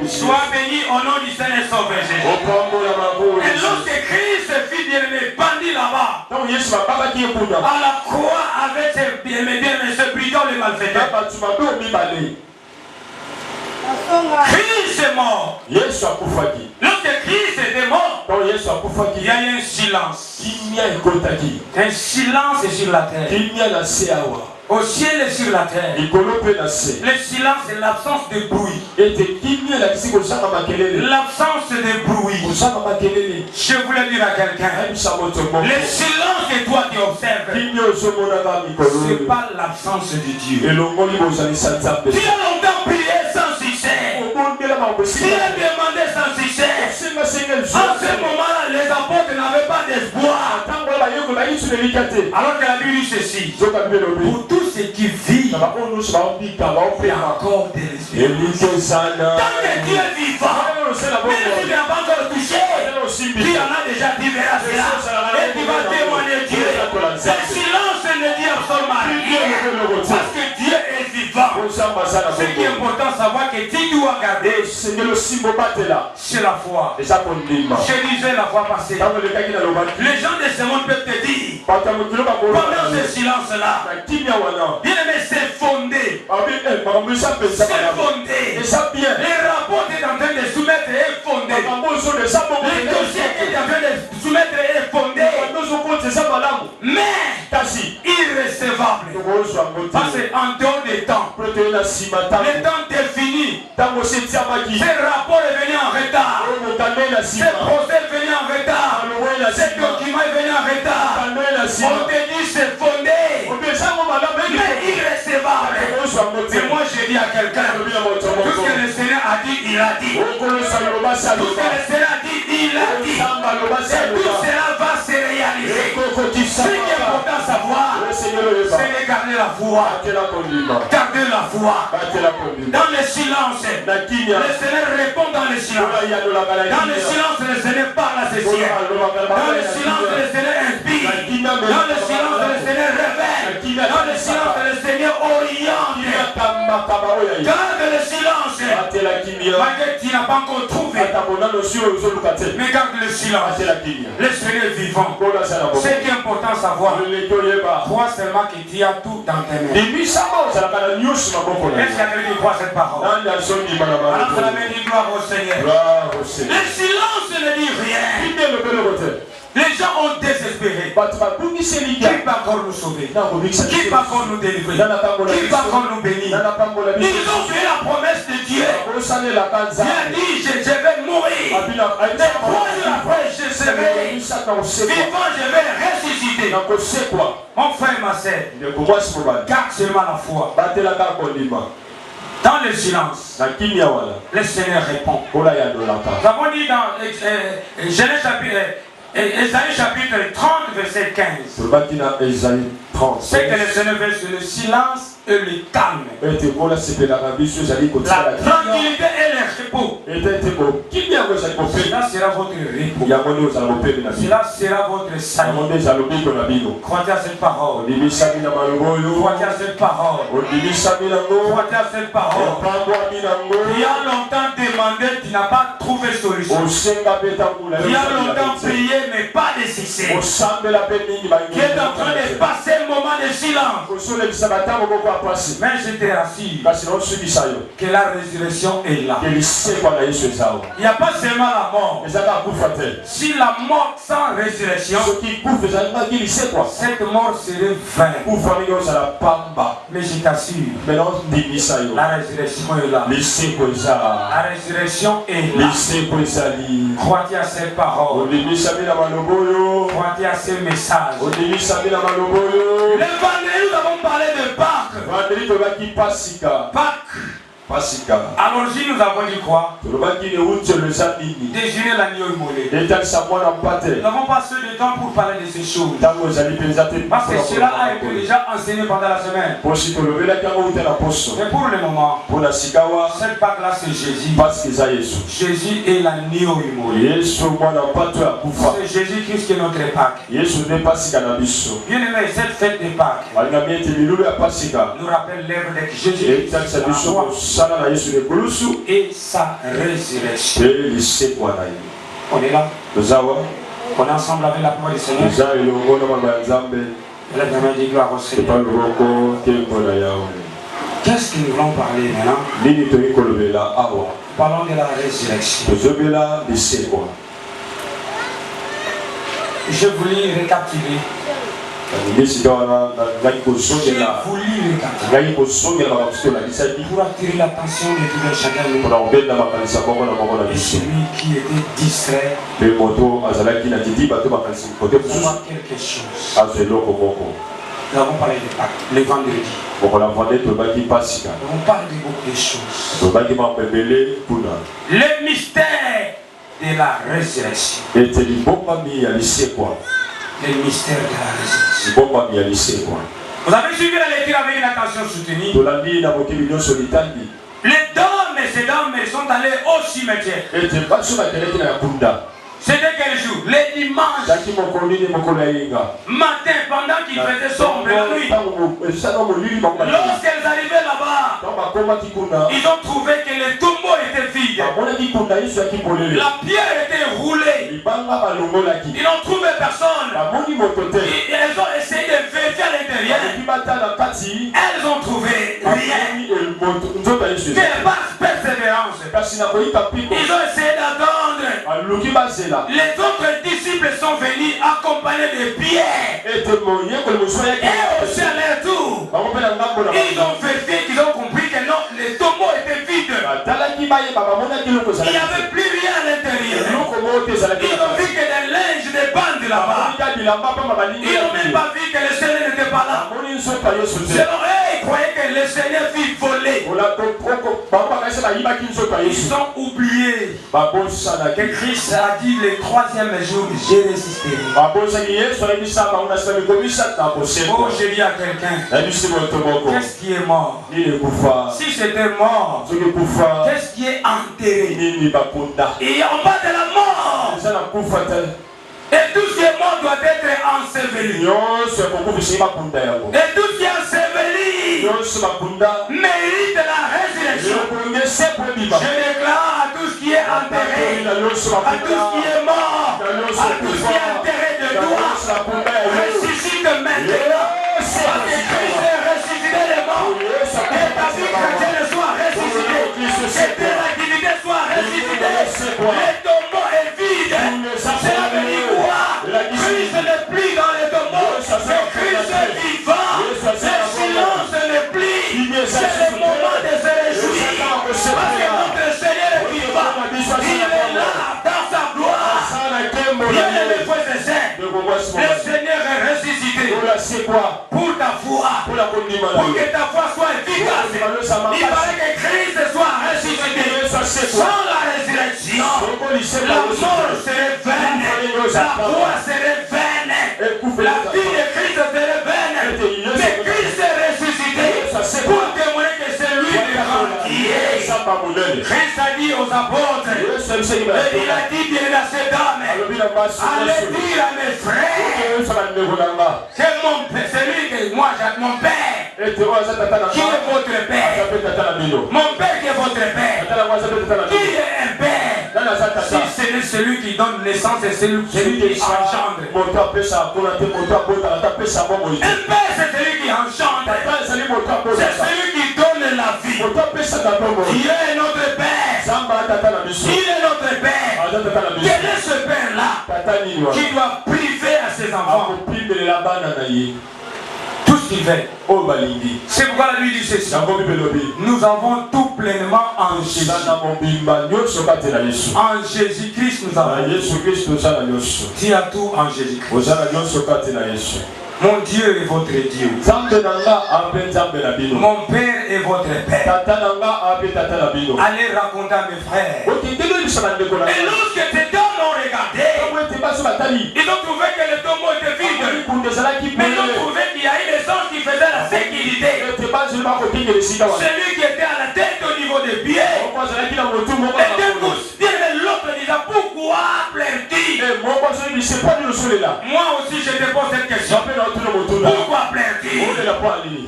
Sois béni au nom du Seigneur Sauveur. Et lorsque Christ fit bien-aimé, bandit là-bas, à la croix avec ses bien-aimés, ce brigand les malfaiteurs, Christ est mort. Lorsque Christ était mort, il y a eu un silence. Un silence sur la terre. Au ciel et sur la terre. Le silence c'est l'absence de bruit. L'absence de bruit. Je voulais dire à quelqu'un, le silence que toi tu observes, ce n'est pas l'absence de Dieu. Tu as longtemps prié sans succès. Tu as demandé sans succès. En ce moment-là, les apôtres n'avaient pas d'espoir. Alors que la Bible dit ceci, pour tous ceux qui vivent, il y a encore de l'espoir. Tant que Dieu est vivant, même s'il n'a pas encore touché, tu en as déjà dit vers cela. Et tu vas témoigner Dieu. Le silence ne dit absolument rien. Parce que Dieu est vivant. Ce qui est important, savoir que tu dois garder, c'est la foi. Je disais la fois passée, les gens de ce monde peuvent te dire, pendant ce silence-là, bien aimé, c'est fondé. C'est fondé. Les rapports que tu es en train de soumettre est fondé. Les dossiers que tu es en train de soumettre est fondé. Mais irrécevable. Parce qu'en dehors des temps, le temps est fini. Ces rapports est venu en retard. Ces procès est venu en retard. Ces documents On te dit c'est fondé. Mais irrécevable. Mais moi je dis à quelqu'un, tout ce que le Seigneur a dit, il a dit. Tout ce que le Seigneur a dit, il a dit. Et tout cela va se réaliser. Ce qui est important à savoir, c'est de garder la foi. Garder la foi. Dans le silence, le Seigneur répond dans le silence. Dans le silence, le Seigneur parle à ses siens. Dans le silence, le Seigneur inspire. Dans le silence, le Seigneur révèle. Dans le silence, le Seigneur oriente. Garde le silence. Malgré que tu n'as pas encore trouvé. Mais garde le silence. Le Seigneur est vivant. Ce qui est important à savoir, crois seulement que tu as tout dans tes mains. Est-ce qu'il y a quelqu'un qui croit cette parole? Alors ça la dit gloire au Seigneur. Le silence ne dit rien. Les gens ont désespéré. Qui va encore nous sauver? Qui va encore nous délivrer? Qui va encore nous bénir? Ils ont fait la promesse de Dieu. Dieu a dit, je vais mourir. Mais 3 jours après, je serai vivant, je vais ressusciter. Mon frère et ma sœur, garde seulement la foi. Dans le silence, le Seigneur répond. Nous avons dit dans Genèse chapitre Ésaïe chapitre 30, verset 15. C'est que le Seigneur veut sur le silence et le calme. La tranquillité et le repos. Cela sera votre repos. Cela sera votre salut. Croyez à cette parole. Croyez à cette parole. Croyez à cette parole. Il y a longtemps demandé, tu n'as pas trouvé solution. Il y a longtemps prié, mais pas de succès. Qui est en train de passer un moment de silence. Mais je te rassure que la résurrection est là. Il n'y a pas seulement la mort. Si la mort sans résurrection, cette mort serait vaine. Mais je t'assure, la résurrection est là. La résurrection est là. Croyez à cette parole. Croyez à ce message. Le vendredi, nous avons parlé de Pâques. Pâques. Alors si nous avons dit quoi? Déjeuner l'agneau immolé. Nous n'avons pas assez de temps pour parler de ces choses. Parce que cela a été déjà enseigné pendant la semaine. Mais pour le moment, cette Pâque-là c'est Jésus. Jésus est l'agneau immolé. C'est Jésus-Christ qui est notre Pâque. Bien aimé, cette fête des Pâques nous rappelle l'œuvre de Jésus et sa résurrection. On est là. On est ensemble avec la parole du Seigneur. Gloire au Seigneur. Qu'est-ce que nous voulons parler maintenant? Parlons de la résurrection. Je voulais récapituler. J'ai voulu récapituler pour attirer l'attention de tout un chacun et celui qui était distrait d'avoir quelque chose. Nous avons parlé de Pâques, le vendredi. Nous avons parlé de beaucoup de choses. Le mystère de la résurrection. Le mystère de la résurrection. Vous avez suivi la lecture avec une attention soutenue. Les dames sont allées au cimetière. C'était quel jour? Les dimanches. Matin, pendant qu'il faisait sombre la nuit. Lorsqu'elles arrivaient là-bas, ils ont trouvé que le tombeau était vide. La pierre était roulée. Ils n'ont trouvé personne. Elles ont essayé de vérifier à l'intérieur. Elles ont trouvé rien. Quelle persévérance. Ils ont essayé d'attendre. Les autres disciples sont venus accompagnés de Pierre. Et aussi à leur tour, ils ont vérifié qu'ils ont compris que non, le tombeau était vide. Il n'y avait plus rien à l'intérieur. Ils ont vu que des linges, des bandes là-bas. Ils n'ont même pas vu que le Seigneur n'était pas là. Selon eux, ils croyaient que le Seigneur fut volé. Ils ont oublié que Christ a dit le 3e jour, j'ai résisté. Oh, j'ai dit à quelqu'un, qu'est-ce qui est mort? Si c'était mort, qu'est-ce qui est enterré? Et en bas de la mort, et tout ce qui est mort doit être enseveli. Et tout ce qui est enseveli mérite la résurrection. Je déclare à tout ce qui est enterré, à tout ce qui est mort, à tout ce qui est enterré de toi, ressuscite maintenant. Parce que Christ est ressuscité les morts. Et ta vie chrétienne soit ressuscitée. Et tes activités soient ressuscitées. Les tombeaux est vide. C'est la venue quoi? Christ n'est plus dans les tombeaux. C'est Christ est vivant. Le silence n'est plus. C'est le moment de se réjouir. Parce que notre Seigneur est vivant. Il est là dans sa gloire. Bien aimé frères et sœurs, le Seigneur est ressuscité. Pour ta foi. Pour que ta foi soit efficace. Il fallait que Christ soit ressuscité. Sans la résurrection, la mort serait vaine. La foi serait vaine. La vie de Christ serait vaine. Mais Christ est ressuscité pour témoigner que c'est lui le grand qui est. Christ a dit aux apôtres, et il a dit bien à ces dames, allez dire à mes frères que mon père, c'est lui que moi j'ai mon père. Qui est votre père? Mon père qui est votre père. Qui est un père? Si ce n'est celui qui donne naissance, c'est celui qui engendre. Un père, c'est celui qui engendre. C'est celui qui donne la vie. Il est notre père. Il est notre père. Quel est ce père-là qui doit priver à ses enfants tout ce qu'il fait? C'est pourquoi la Bible dit ceci. Nous avons tout pleinement en Jésus. En Jésus-Christ nous avons. Tu as tout en Jésus-Christ. Mon Dieu est votre Dieu. Mon Père est votre Père. Allez raconter à mes frères. Et lorsque ces hommes ont regardé, ils ont trouvé que le tombeau était vide. Mais ils ont trouvé qu'il y a eu des anges qui faisaient la sécurité. Celui qui était à la tête au niveau des pieds. Et l'autre disait, pourquoi plains-tu? Moi aussi je te pose cette question. Pourquoi plains-tu?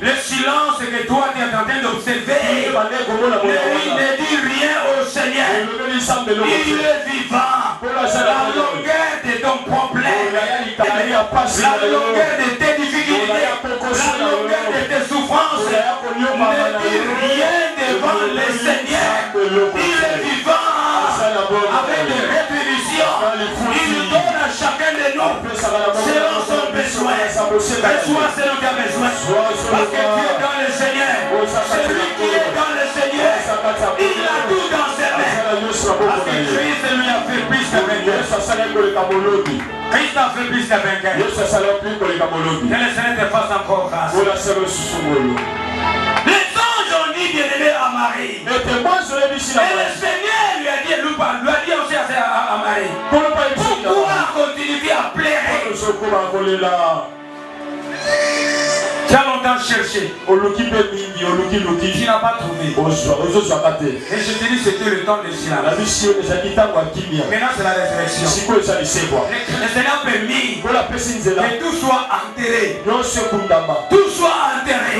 Le silence que toi tu es en train d'observer ne dit rien au Seigneur. Il est vivant. La longueur de ton problème, la longueur de tes difficultés, la longueur de tes souffrances ne dit rien devant le Seigneur. Il est vivant avec des rétributions. Il donne à chacun de nous selon son besoin. Reçois selon tes besoins. Parce que tu es dans le Seigneur. Celui qui est dans le Seigneur, il a tout dans ses mains. Parce que Christ lui a fait plus que vainqueur. Christ a fait plus que vainqueur. Que le Seigneur te fasse encore grâce. Les anges ont dit bien-aimé à Marie. Et le Seigneur lui a dit aussi à Marie, pourquoi continues-tu à pleurer? Tu as longtemps cherché. Tu n'as pas trouvé. Et je te dis c'était le temps de silence. Maintenant c'est la résurrection. Le Seigneur a permis que tout soit enterré. Tout soit enterré.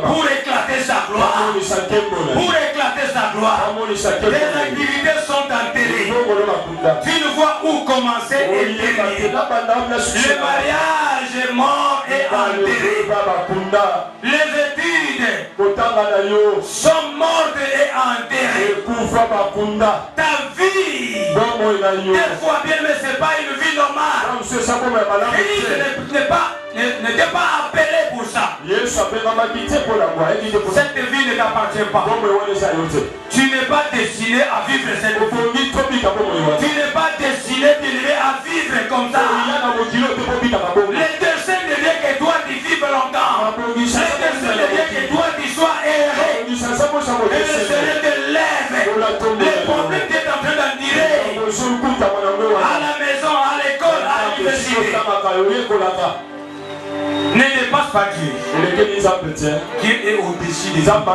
Pour éclater sa gloire. Pour éclater sa gloire. Les activités sont enterrées. Tu ne vois où commencer et terminer. Le mariage est mort et enterré. Les études sont mortes et enterrées. Ta vie, des fois bien, mais ce n'est pas une vie normale. Christ n'était pas appelé pour ça. Cette vie ne t'appartient pas. Tu n'es pas destiné à vivre cette vie. Tu n'es pas destiné à vivre comme ça. Ne dépasse pas Dieu. Dieu est au-dessus des hommes.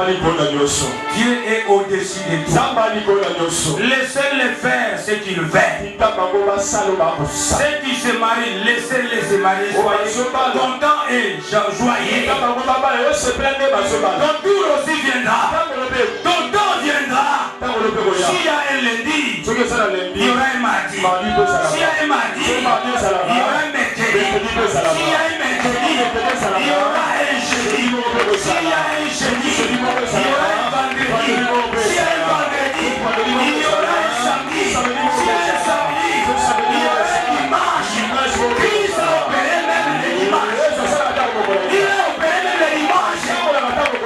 Dieu est au-dessus des tout. Laissez-les faire ce qu'ils veulent. Ceux qui se marient, laissez-les se marier. Soyez contents et joyeux. Ton tour aussi viendra. Ton temps viendra. S'il y a un lundi, il y aura un mardi. S'il y a un mardi, il y aura un mercredi. S'il y a un mercredi, il y aura un jeudi. S'il y a un jeudi, il y aura un vendredi. S'il y a un vendredi, il y aura un samedi. S'il y a un samedi, il y aura un dimanche. Christ a opéré même le dimanche. Il a opéré même le dimanche. Et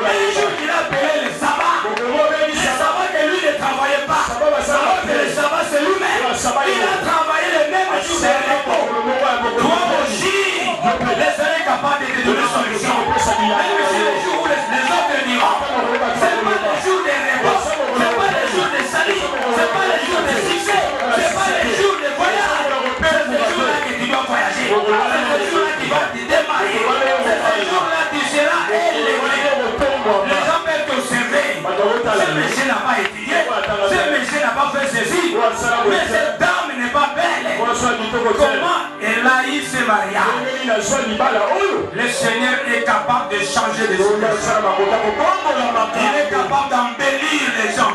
un jour, il a opéré le sabbat. Le sabbat que lui ne travaillait pas. Alors que le sabbat, c'est lui-même. Il a travaillé le même jour de repos. Toi aussi, le Seigneur est capable de te donner solution. Même si les jours où les autres diront, c'est pas les jours de repos, c'est pas les jours de salut, c'est pas les jours de succès, c'est pas les jours de voyage. C'est ces jours-là que tu dois voyager. C'est ces jours-là que tu vas te démarrer. C'est ces jours-là que tu seras élevé. Les gens peuvent t'observer. Ce monsieur n'a pas étudié, ce monsieur n'a pas fait ceci, mais cette dame n'est pas belle. Comment elle a eu ce mariage? Le Seigneur est capable de changer les choses. Il est capable d'embellir les gens.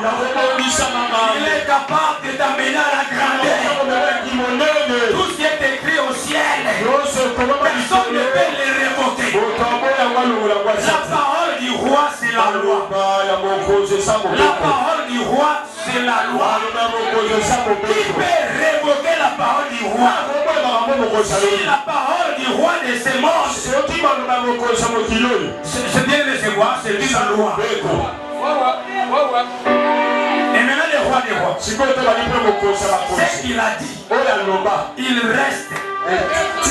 Il est capable de t'amener à la grandeur. Tout ce qui est écrit au ciel, personne ne peut le révoquer. La parole du roi, c'est la loi. La parole du roi, c'est la loi. Qui peut révoquer la parole du roi? Si la parole du roi de ce monde, c'est bien de se voir, c'est lui la loi. Et maintenant le roi des rois, ce qu'il a dit, il reste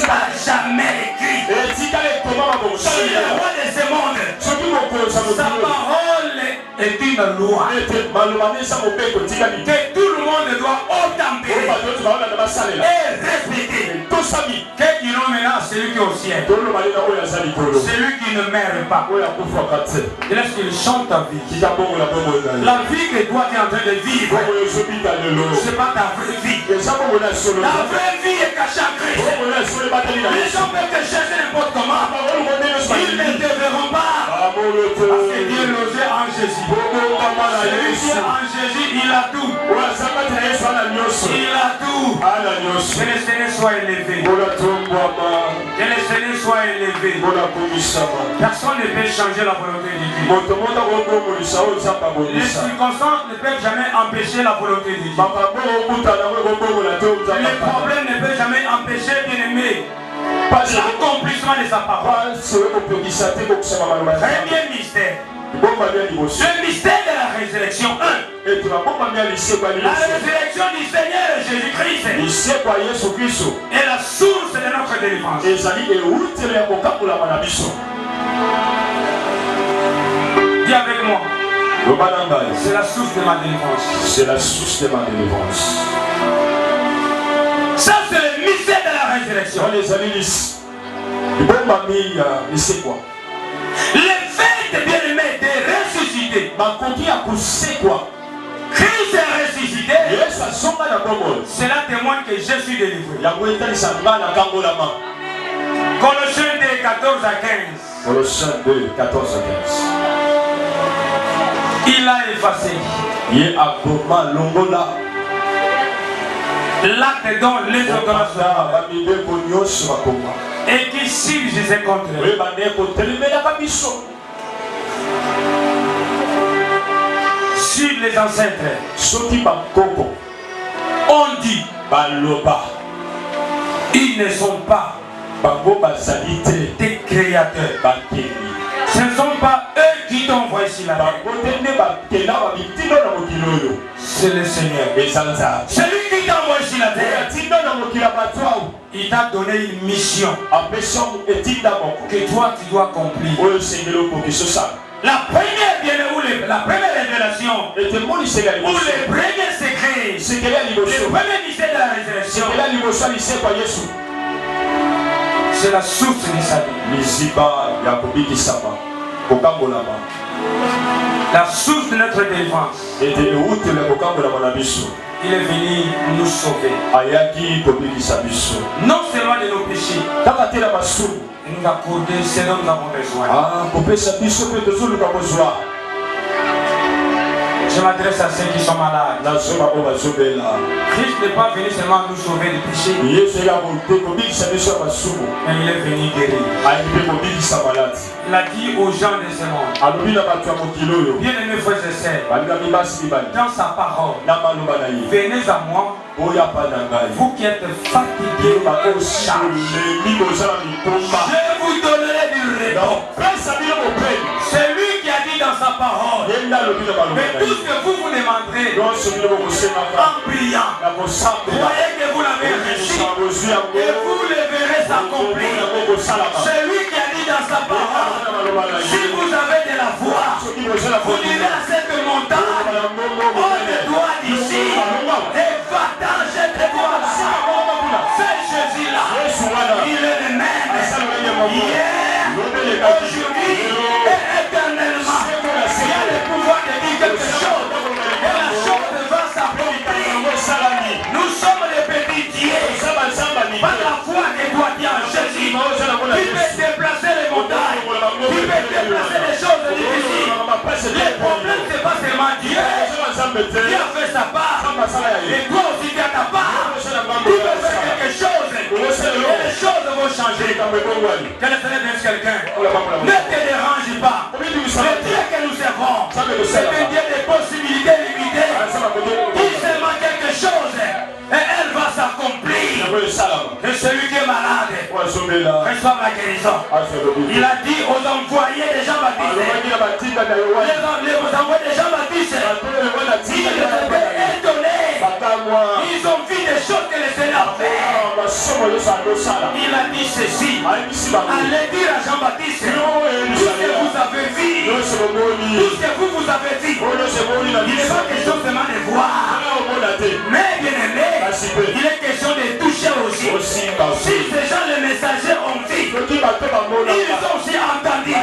à jamais écrit. Si le roi de ce monde, sa parole est une loi que tout le monde doit obtempérer et respecter. Que diront maintenant celui qui est au ciel, celui qui ne meurt pas, et lorsqu'il chante ta vie, la vie que toi tu es en train de vivre, c'est pas ta vraie vie. La vraie vie est cachée en Christ. Les gens peuvent te chercher n'importe comment, ils ne te verront pas, parce que Dieu logé en Jésus. Celui qui est en Jésus, il a tout. Il a tout. Que le Seigneur soit élevé. Que le Seigneur soit élevé. Personne ne peut changer la volonté de Dieu. Les circonstances ne peuvent jamais empêcher la volonté de Dieu. Les problèmes ne peuvent jamais empêcher, bien-aimé, l'accomplissement de sa parole. Premier mystère. Le mystère de la résurrection 1. La résurrection du Seigneur Jésus-Christ est la source de notre délivrance. Dis avec moi. C'est la source de ma délivrance. C'est la source de ma délivrance. Ça, c'est le mystère de la résurrection. Les amis, c'est quoi? Le fait de bien-aimé de ressusciter. Christ est ressuscité. Cela témoigne que je suis délivré. Colossiens 2, 14 à 15. Colossiens 2, 14 à 15. Il a effacé l'acte dont les ordonnances et qui subsistait contre eux. Sur les ancêtres, on dit ils ne sont pas des créateurs. Ce ne sont pas eux qui t'ont envoyé sur la terre. C'est le Seigneur. C'est lui qui t'a envoyé sur la terre. Il t'a donné une mission que toi tu dois accomplir. La première révélation, ou le premier secret, le premier mystère de la résurrection, C'est la source du salut. La source de notre délivrance. Il est venu nous sauver. Non seulement de nos péchés. Il nous a accordé ce dont nous avons besoin. Je m'adresse à ceux qui sont malades. Christ n'est pas venu seulement nous sauver du péché, mais il est venu guérir. Il a dit aux gens de ce monde, bien-aimés frères et sœurs, dans sa parole, venez à moi, vous qui êtes fatigués par vos charges, je vous donnerai du repos. C'est lui qui a dit dans sa parole, mais tout ce que vous demanderez en priant, croyez que vous l'avez reçu et vous le verrez s'accomplir. C'est lui qui a dit dans sa parole, si vous avez de la foi, vous direz à cette montagne, ôte-toi d'ici et va-t'en, jette-toi là. C'est Jésus-là, il est le même hier, aujourd'hui et éternellement. Il y a le pouvoir de dire quelque chose et la chose va s'accomplir. Nous sommes les petits dieux. Par la foi des doigts en Jésus, qui peut déplacer les montagnes, qui peut déplacer les choses difficiles. Les problèmes, c'est pas seulement Dieu. Dieu a fait sa part. Et toi aussi, tu as ta part. Tu peux faire quelque chose et les choses vont changer. Quel est quelqu'un? Ne te dérange pas. Le Dieu que nous servons, c'est un Dieu des possibilités limitées. Dis seulement quelque chose et elle va s'accomplir. Et celui qui est malade reçoit la guérison. Il a dit aux envoyés des Jean-Baptiste, les envoyés des Jean-Baptiste, ils étaient étonnés. Ils ont vu des choses que le Seigneur fait. Il a dit ceci, allez dire à Jean-Baptiste, tout ce que vous avez vu, tout ce que vous avez vu, il n'est pas question seulement de voir, mais bien aimé, il est question de toucher aussi. Si ces gens, les messagers ont vu, ils ont aussi entendu. Et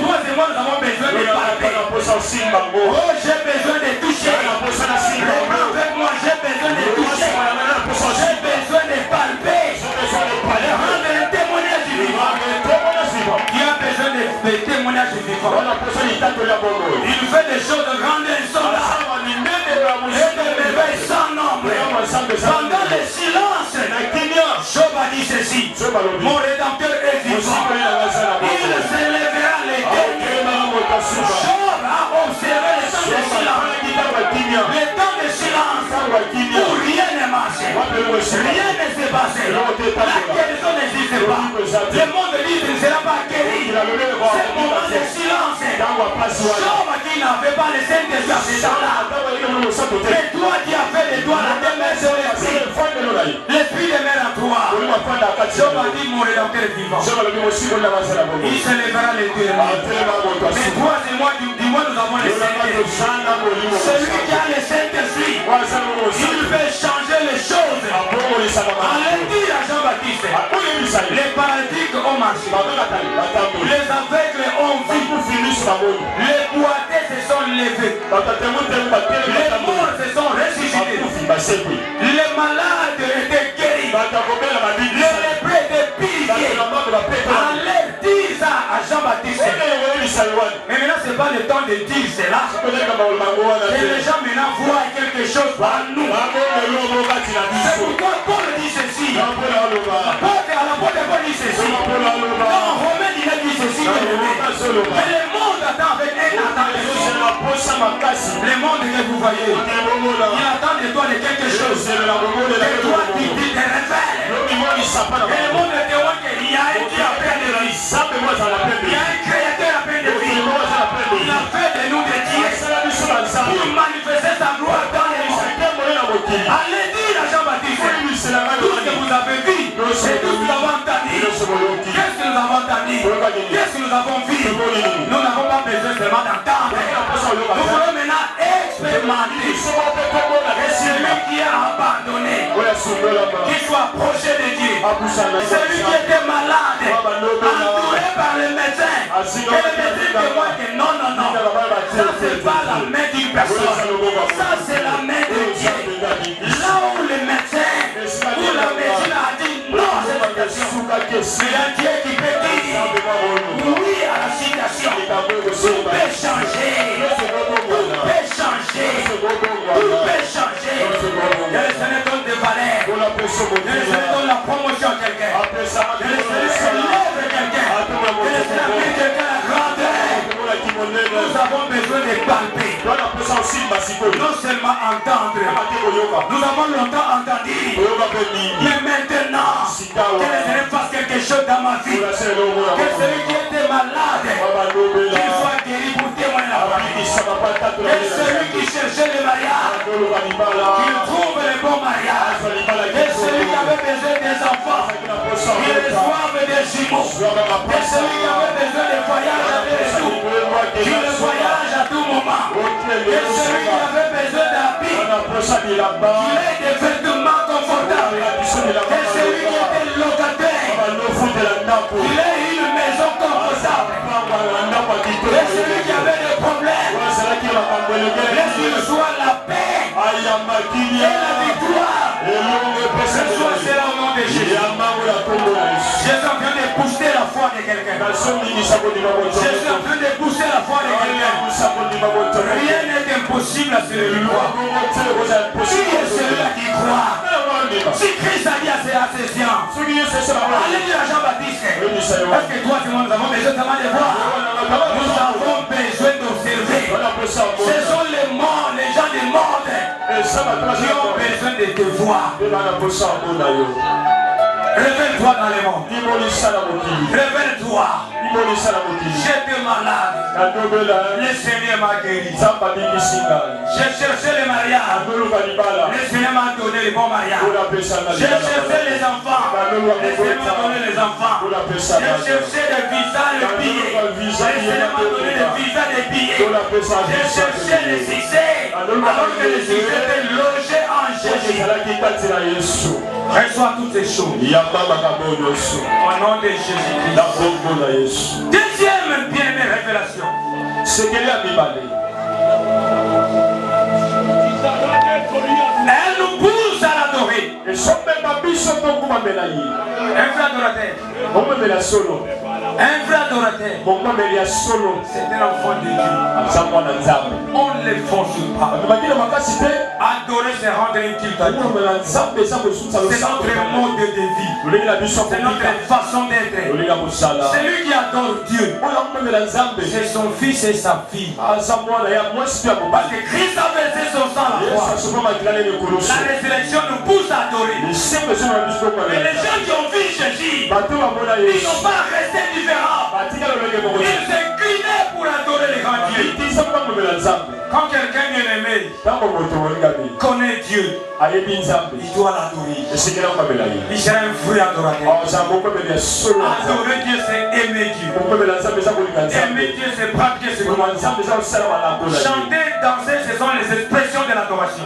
toi et moi, nous avons besoin de parler. Oh, j'ai besoin de toucher. Avec moi, j'ai besoin de toucher. J'ai besoin de palper. Rendre un témoignage vivant. Il a besoin de témoignages vivants. Il fait des choses grandes et insondables. Et des merveilles sans nombre. Pendant le silence, Job a dit ceci, mon rédempteur est vivant. Il s'élèvera les derniers. Job a observé le temps de silence. Le temps de silence où rien ne marchait. Rien ne s'est passé. La guérison n'existe pas. Le monde dit qu'il ne sera pas guéri. C'est le moment de silence. Job qui n'avait pas le Saint-Esprit à ces temps-là. Mais toi qui as fait les doigts la demeure sur l'esprit. L'esprit demeure en toi. Job a dit mon rédempteur est vivant. Il s'élèvera les deux. Mais toi et moi, dis-moi, nous avons le Saint-Esprit. Celui qui a le Saint-Esprit, il peut changer les choses. Allez dire à Jean-Baptiste, les paralytiques ont marché. Les aveugles ont vu. Les boiteux se sont levés. Les morts se sont ressuscités. Les malades étaient guéris. Les lépreux étaient purifiés. Allez dire ça à Jean-Baptiste. Mais maintenant, ce n'est pas le temps de dire cela. Et les gens maintenant voient quelque chose par nous. C'est pourquoi Paul dit ceci. Paul dit ceci. Dans Romains, il a dit ceci. Mais le monde attend avec un attendement. Le monde que vous voyez, il attend de toi de quelque chose. Et toi, tu te révèles. Et le monde te voit qu'il y a un Dieu à peine de lui. Il y a un créateur à peine de lui. Il a fait de nous des dieux pour manifester sa gloire dans les mondes. Allez dire à Jean-Baptiste, tout ce que vous avez vu, et tout ce que nous avons entendu. Qu'est-ce que nous avons entendu? Qu'est-ce que nous avons vu? Nous n'avons pas besoin seulement d'entendre. Nous voulons maintenant expérimenter. Et celui qui a abandonné, qui soit approché de Dieu, Celui qui était malade, entouré par les médecins. Et les médecins témoignent que non, non, non. Ça, c'est pas la main d'une personne. Ça, c'est la main de Dieu. Là où les médecins, où la médecine a dit non à cette situation, c'est un Dieu qui peut dire oui à la situation. Tout peut changer. Tout peut changer. Tout peut changer. Que le Seigneur donne des valeurs. Que le Seigneur donne la promotion à quelqu'un. Que le Seigneur élève quelqu'un. Que le Seigneur met quelqu'un à la grandeur. Nous avons besoin de palper. Non seulement entendre. Nous avons longtemps entendu. Mais maintenant, que le Seigneur fasse quelque chose dans ma vie. Que celui qui était malade, qu'il soit guéri pour témoigner la famille. Que celui qui cherchait le mariage, qu'il trouve le bon mariage. Que celui qui avait besoin des enfants, qu'il reçoive des jumeaux. Que celui qui avait besoin de voyage avec les tout, qu'il le voyage à tout moment. Que celui qui avait besoin d'habits, qu'il ait des vêtements confortables. Que celui qui était locataire, qu'il ait une maison confortable. Que celui qui avait des problèmes, laisse qu'il soit la paix et la victoire. Ce soit cela au nom de Jésus. Je suis en train de booster la foi de quelqu'un. Je suis en train de booster la foi de quelqu'un. Rien n'est impossible à celui qui croit. Qui est celui-là qui croit? Si Christ a dit à ses siens, allez dire à Jean-Baptiste, est-ce que toi et moi nous avons besoin de voir? Nous avons besoin d'observer. Ce sont les morts, les gens du monde qui ont besoin de te voir. Révèle-toi dans les mondes. Révèle-toi. J'étais malade. Le Seigneur m'a guéri. J'ai cherché le mariage. Le Seigneur m'a donné le bon mariage. J'ai cherché les enfants. Le Seigneur m'a donné les enfants. J'ai cherché le visa, le billet. Le Seigneur m'a donné le visa, le billet. J'ai cherché le succès. Alors que le succès était logé en Jésus. Reçois toutes ces choses. Au nom de Jésus-Christ. Deuxième bien-aimée révélation. Elle nous pousse à l'adorer. Un vrai adorateur. Un vrai adorateur. C'est un enfant de Dieu. On ne les fonce pas. Adorer, c'est rendre un culte à Dieu. C'est notre mode de vie. C'est notre façon d'être. Celui qui adore Dieu, c'est son fils et sa fille. Parce que Christ a versé son sang à la croix. La résurrection nous pousse à adorer. Mais les gens qui ont vu Jésus, ils n'ont pas resté différents. Ils s'inclinaient pour adorer les grands dieux. Quand quelqu'un bien aimé connaît Dieu, il doit l'adorer. Il sera un vrai adorateur. Adorer Dieu, c'est aimer Dieu. Aimer Dieu, c'est pratiquer ce commandement. Chanter, danser, ce sont les expressions de l'adoration.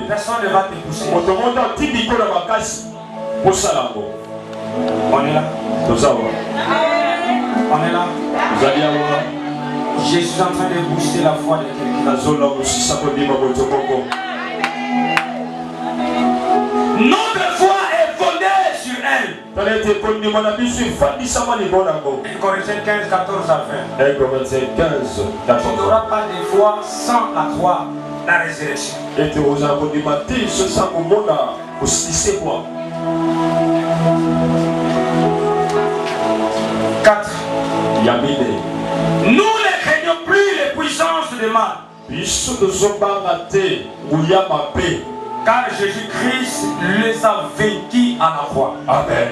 Personne ne va te pousser. On est là. On est là. Je suis en train de booster la foi de quelqu'un. Notre foi est fondée sur elle. 1 Corinthiens 15, 14 à 20. Tu n'auras pas de foi sans la croix, la résurrection. 4. Nous ne craignons plus les puissances du mal. Car Jésus-Christ les a vaincus à la croix. Amen.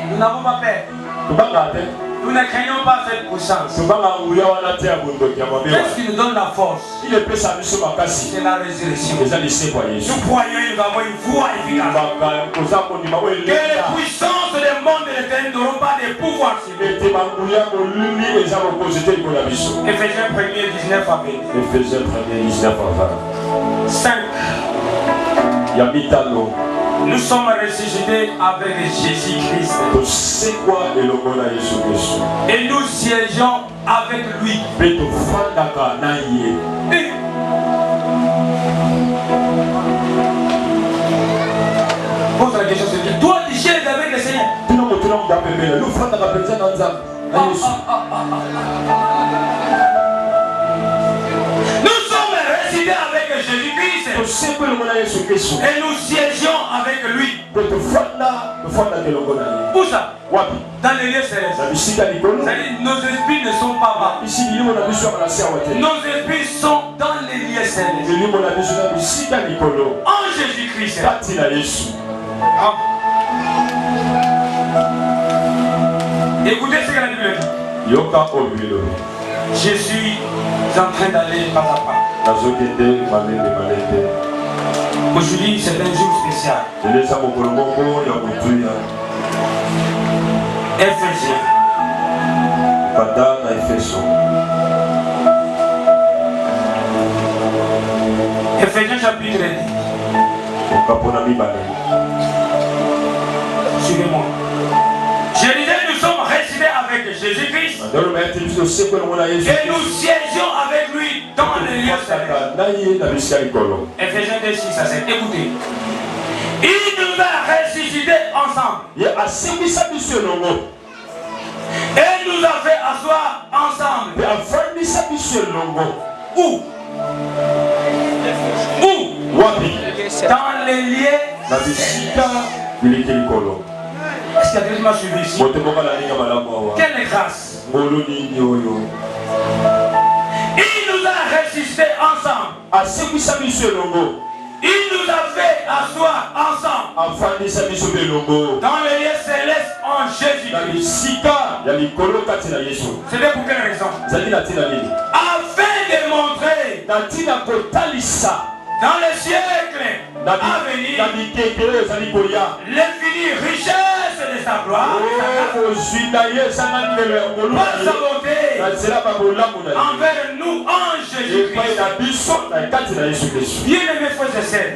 Nous n'avons pas peur. Nous ne craignons pas cette puissance. Qu'est-ce qui nous donne la force? C'est la résurrection. Nous croyons et nous avons une foi efficace. Que les puissances du monde de l'éternel n'auront pas de pouvoir sur nous. Éphésiens 1er 19 à 20. Éphésiens 1er 19 à 20. Nous sommes ressuscités avec Jésus-Christ. Et nous siégeons avec lui. Pose la question, c'est toi tu sièges avec le Seigneur. Nous sommes ressuscités avec Jésus-Christ. Et nous siégeons avec lui. Où ça? Dans les lieux célestes. Nos esprits ne sont pas bas. Nos esprits sont dans les lieux célestes. En Jésus-Christ. Écoutez ce que la Bible dit. Je suis en train d'aller pas à pas. Aujourd'hui, c'est un jour spécial. Éphésiens. Éphésiens chapitre 10. Suivez-moi. Je disais, nous sommes ressuscités avec Jésus-Christ. Et nous siégeons avec lui dans les lieux célestes. Éphésiens 2, 6 à 7. Écoutez. Il nous a ressuscités ensemble. Et nous a fait asseoir ensemble. Où? Où? Dans les lieux. Est-ce qu'il y a quelqu'un qui m'a suivi ici? Quelle grâce! Il nous a ressuscités ensemble. Il nous a fait asseoir ensemble dans les lieux célestes en Jésus-Christ. C'était pour quelle raison? Afin de montrer dans les siècles à venir l'infinie richesse de sa gloire, par sa bonté envers nous en Jésus-Christ. Bien-aimés frères et sœurs,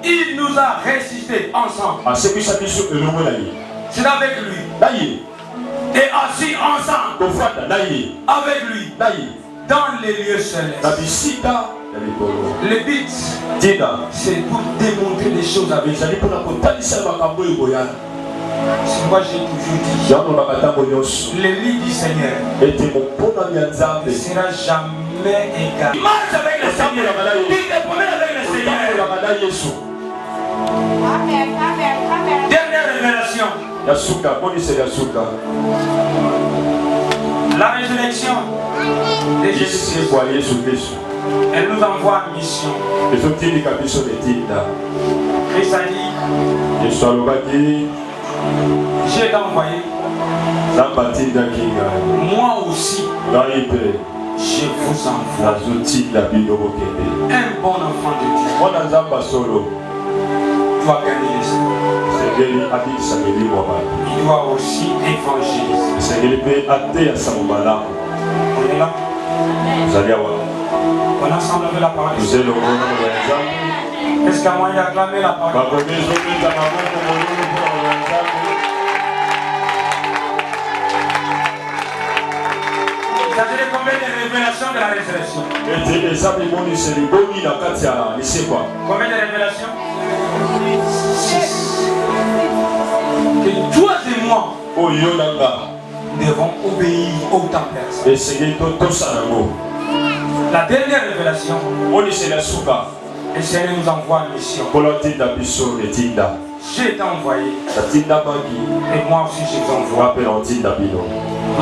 il nous a ressuscités ensemble. C'est avec lui. Et assis ensemble avec lui dans les lieux célestes. Le but, c'est pour démontrer des choses avec lui. C'est moi j'ai toujours dit, le lit du Seigneur ne sera jamais égal. Il marche avec le Seigneur, il te promène avec le Seigneur. Dernière révélation. La résurrection de Jésus-Christ. Elle nous envoie en mission. Christ a dit, j'ai été envoyé. Moi aussi, je vous envoie. Un bon enfant de Dieu doit gagner les âmes. Il doit aussi évangéliser. On est là. On a ensemble la parole. Est-ce qu'à moi il a acclamé la parole? Ça fait combien de révélations de la résurrection? Combien de révélations? 6. Et toi et moi devons obéir au temps personnel. La dernière révélation, le Seigneur nous envoie en mission. J'ai été envoyé. Et moi aussi je vous envoie.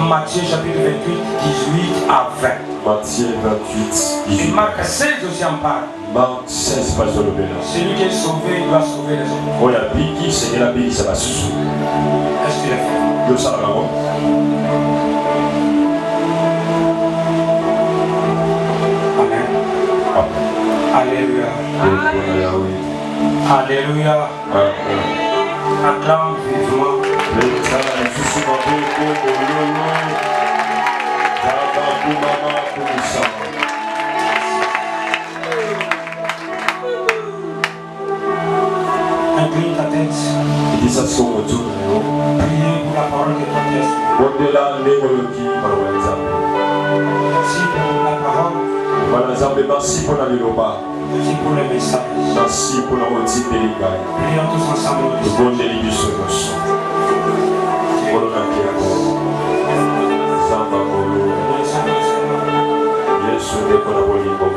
Matthieu chapitre 28, 18 à 20. Matthieu 28, 18. Et Marc 16 aussi en parle. Marc 16 pas sur le bénin. Celui qui est sauvé doit sauver les autres. Oh, la biki, c'est la biki, ça va se sauver. Est-ce que tu l'as fait? Le sang là. Amen. Alléluia. Alléluia. Acclame vivement. incline ta tête. Et ça c'est au retour. Priez pour la parole que toi tu as. Merci pour la parole. Merci pour la liloba. Merci pour le message. Merci pour la routine de l'Égal. Prions tous ensemble. Le bon délit du Seigneur. Yesu ndeko na bolingo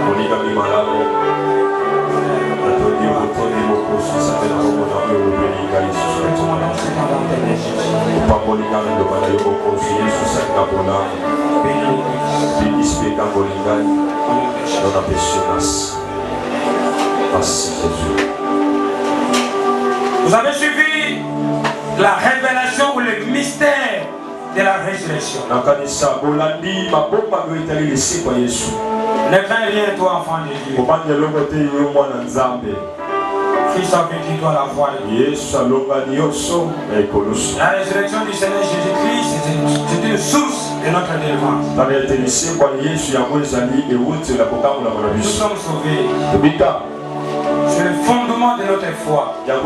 bolinga mimalabo natondi botondi bokosu sape na bongo na oyo bolinga lisusu opabolinga na ndoba na yo bokosu yesu salinga bolango bikisi mpe ntango olingai don apesi nasi. Merci Jésus. Vous avez suivi la révélation ou le mystère de la résurrection. Ne crains rien, toi, enfant de Dieu. Christ a vécu toi la foi de Dieu. La résurrection du Seigneur Jésus-Christ, c'est une source de notre délivrance. Nous sommes sauvés. C'est le fondement de notre foi. Elle nous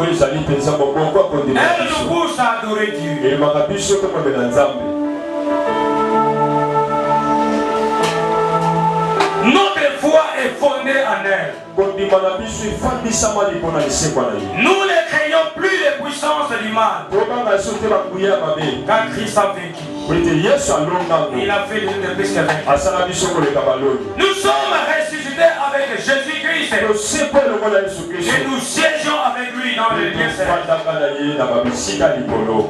pousse à adorer Dieu. Notre foi est fondée en elle. Nous ne craignons plus les puissances du mal. Car Christ a vécu. Il a fait de plus que vainqueur. Nous sommes ressuscités avec Jésus-Christ. Et nous siégeons avec lui dans le lieu céleste.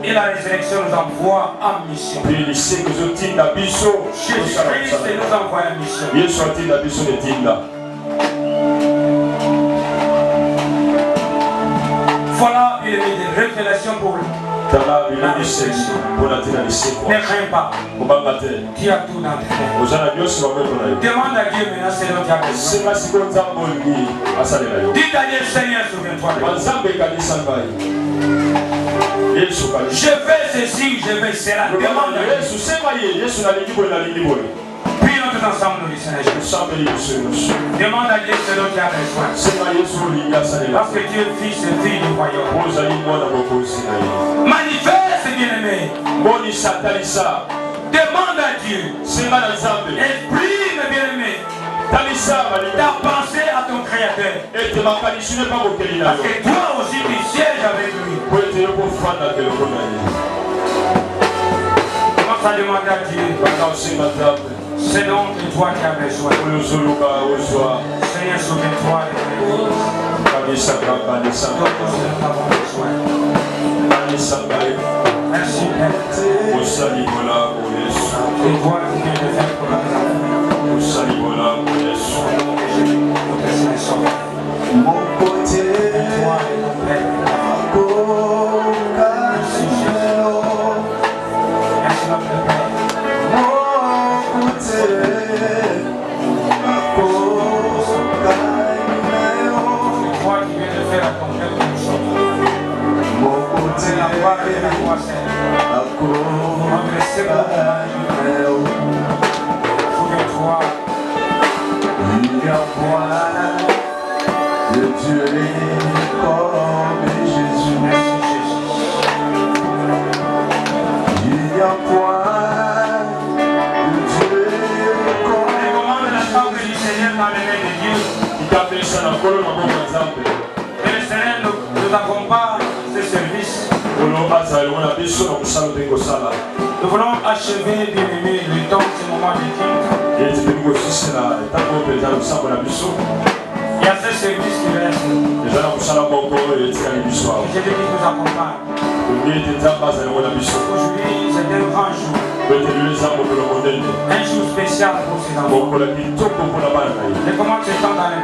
Et la résurrection nous envoie en mission. Jésus-Christ nous envoie en mission. Voilà une révélation pour nous. Ne crains pas. Tu as tout dans tes mains. Demande à Dieu maintenant ce dont tu as besoin. Dis à Dieu, Seigneur, souviens-toi. Je fais ceci, je fais cela. Demande à Dieu. Prions tous ensemble, nous, Seigneur. Demande à Dieu ce dont tu as besoin. Parce que Dieu est fils et fille du royaume. Manifeste, bien-aimé. Demande à Dieu. Exprime, bien-aimé. Ta pensée à ton Créateur. Parce que toi aussi tu sièges avec lui. Commence à demander à Dieu. C'est donc de toi qui as besoin. Seigneur, souviens-toi de nous. Merci, Père. Et toi qui viens de faire pour la mon côté, toi et mon Père. Merci, Jésus. Merci, notre Père. Nous accompagne ce service. Nous voulons achever, bien-aimé, le temps de ce moment de culte. Il y a ce service qui reste. Jésus nous accompagne. Aujourd'hui, c'est un grand jour. Un jour spécial pour ces enfants. Je commence ce temps dans le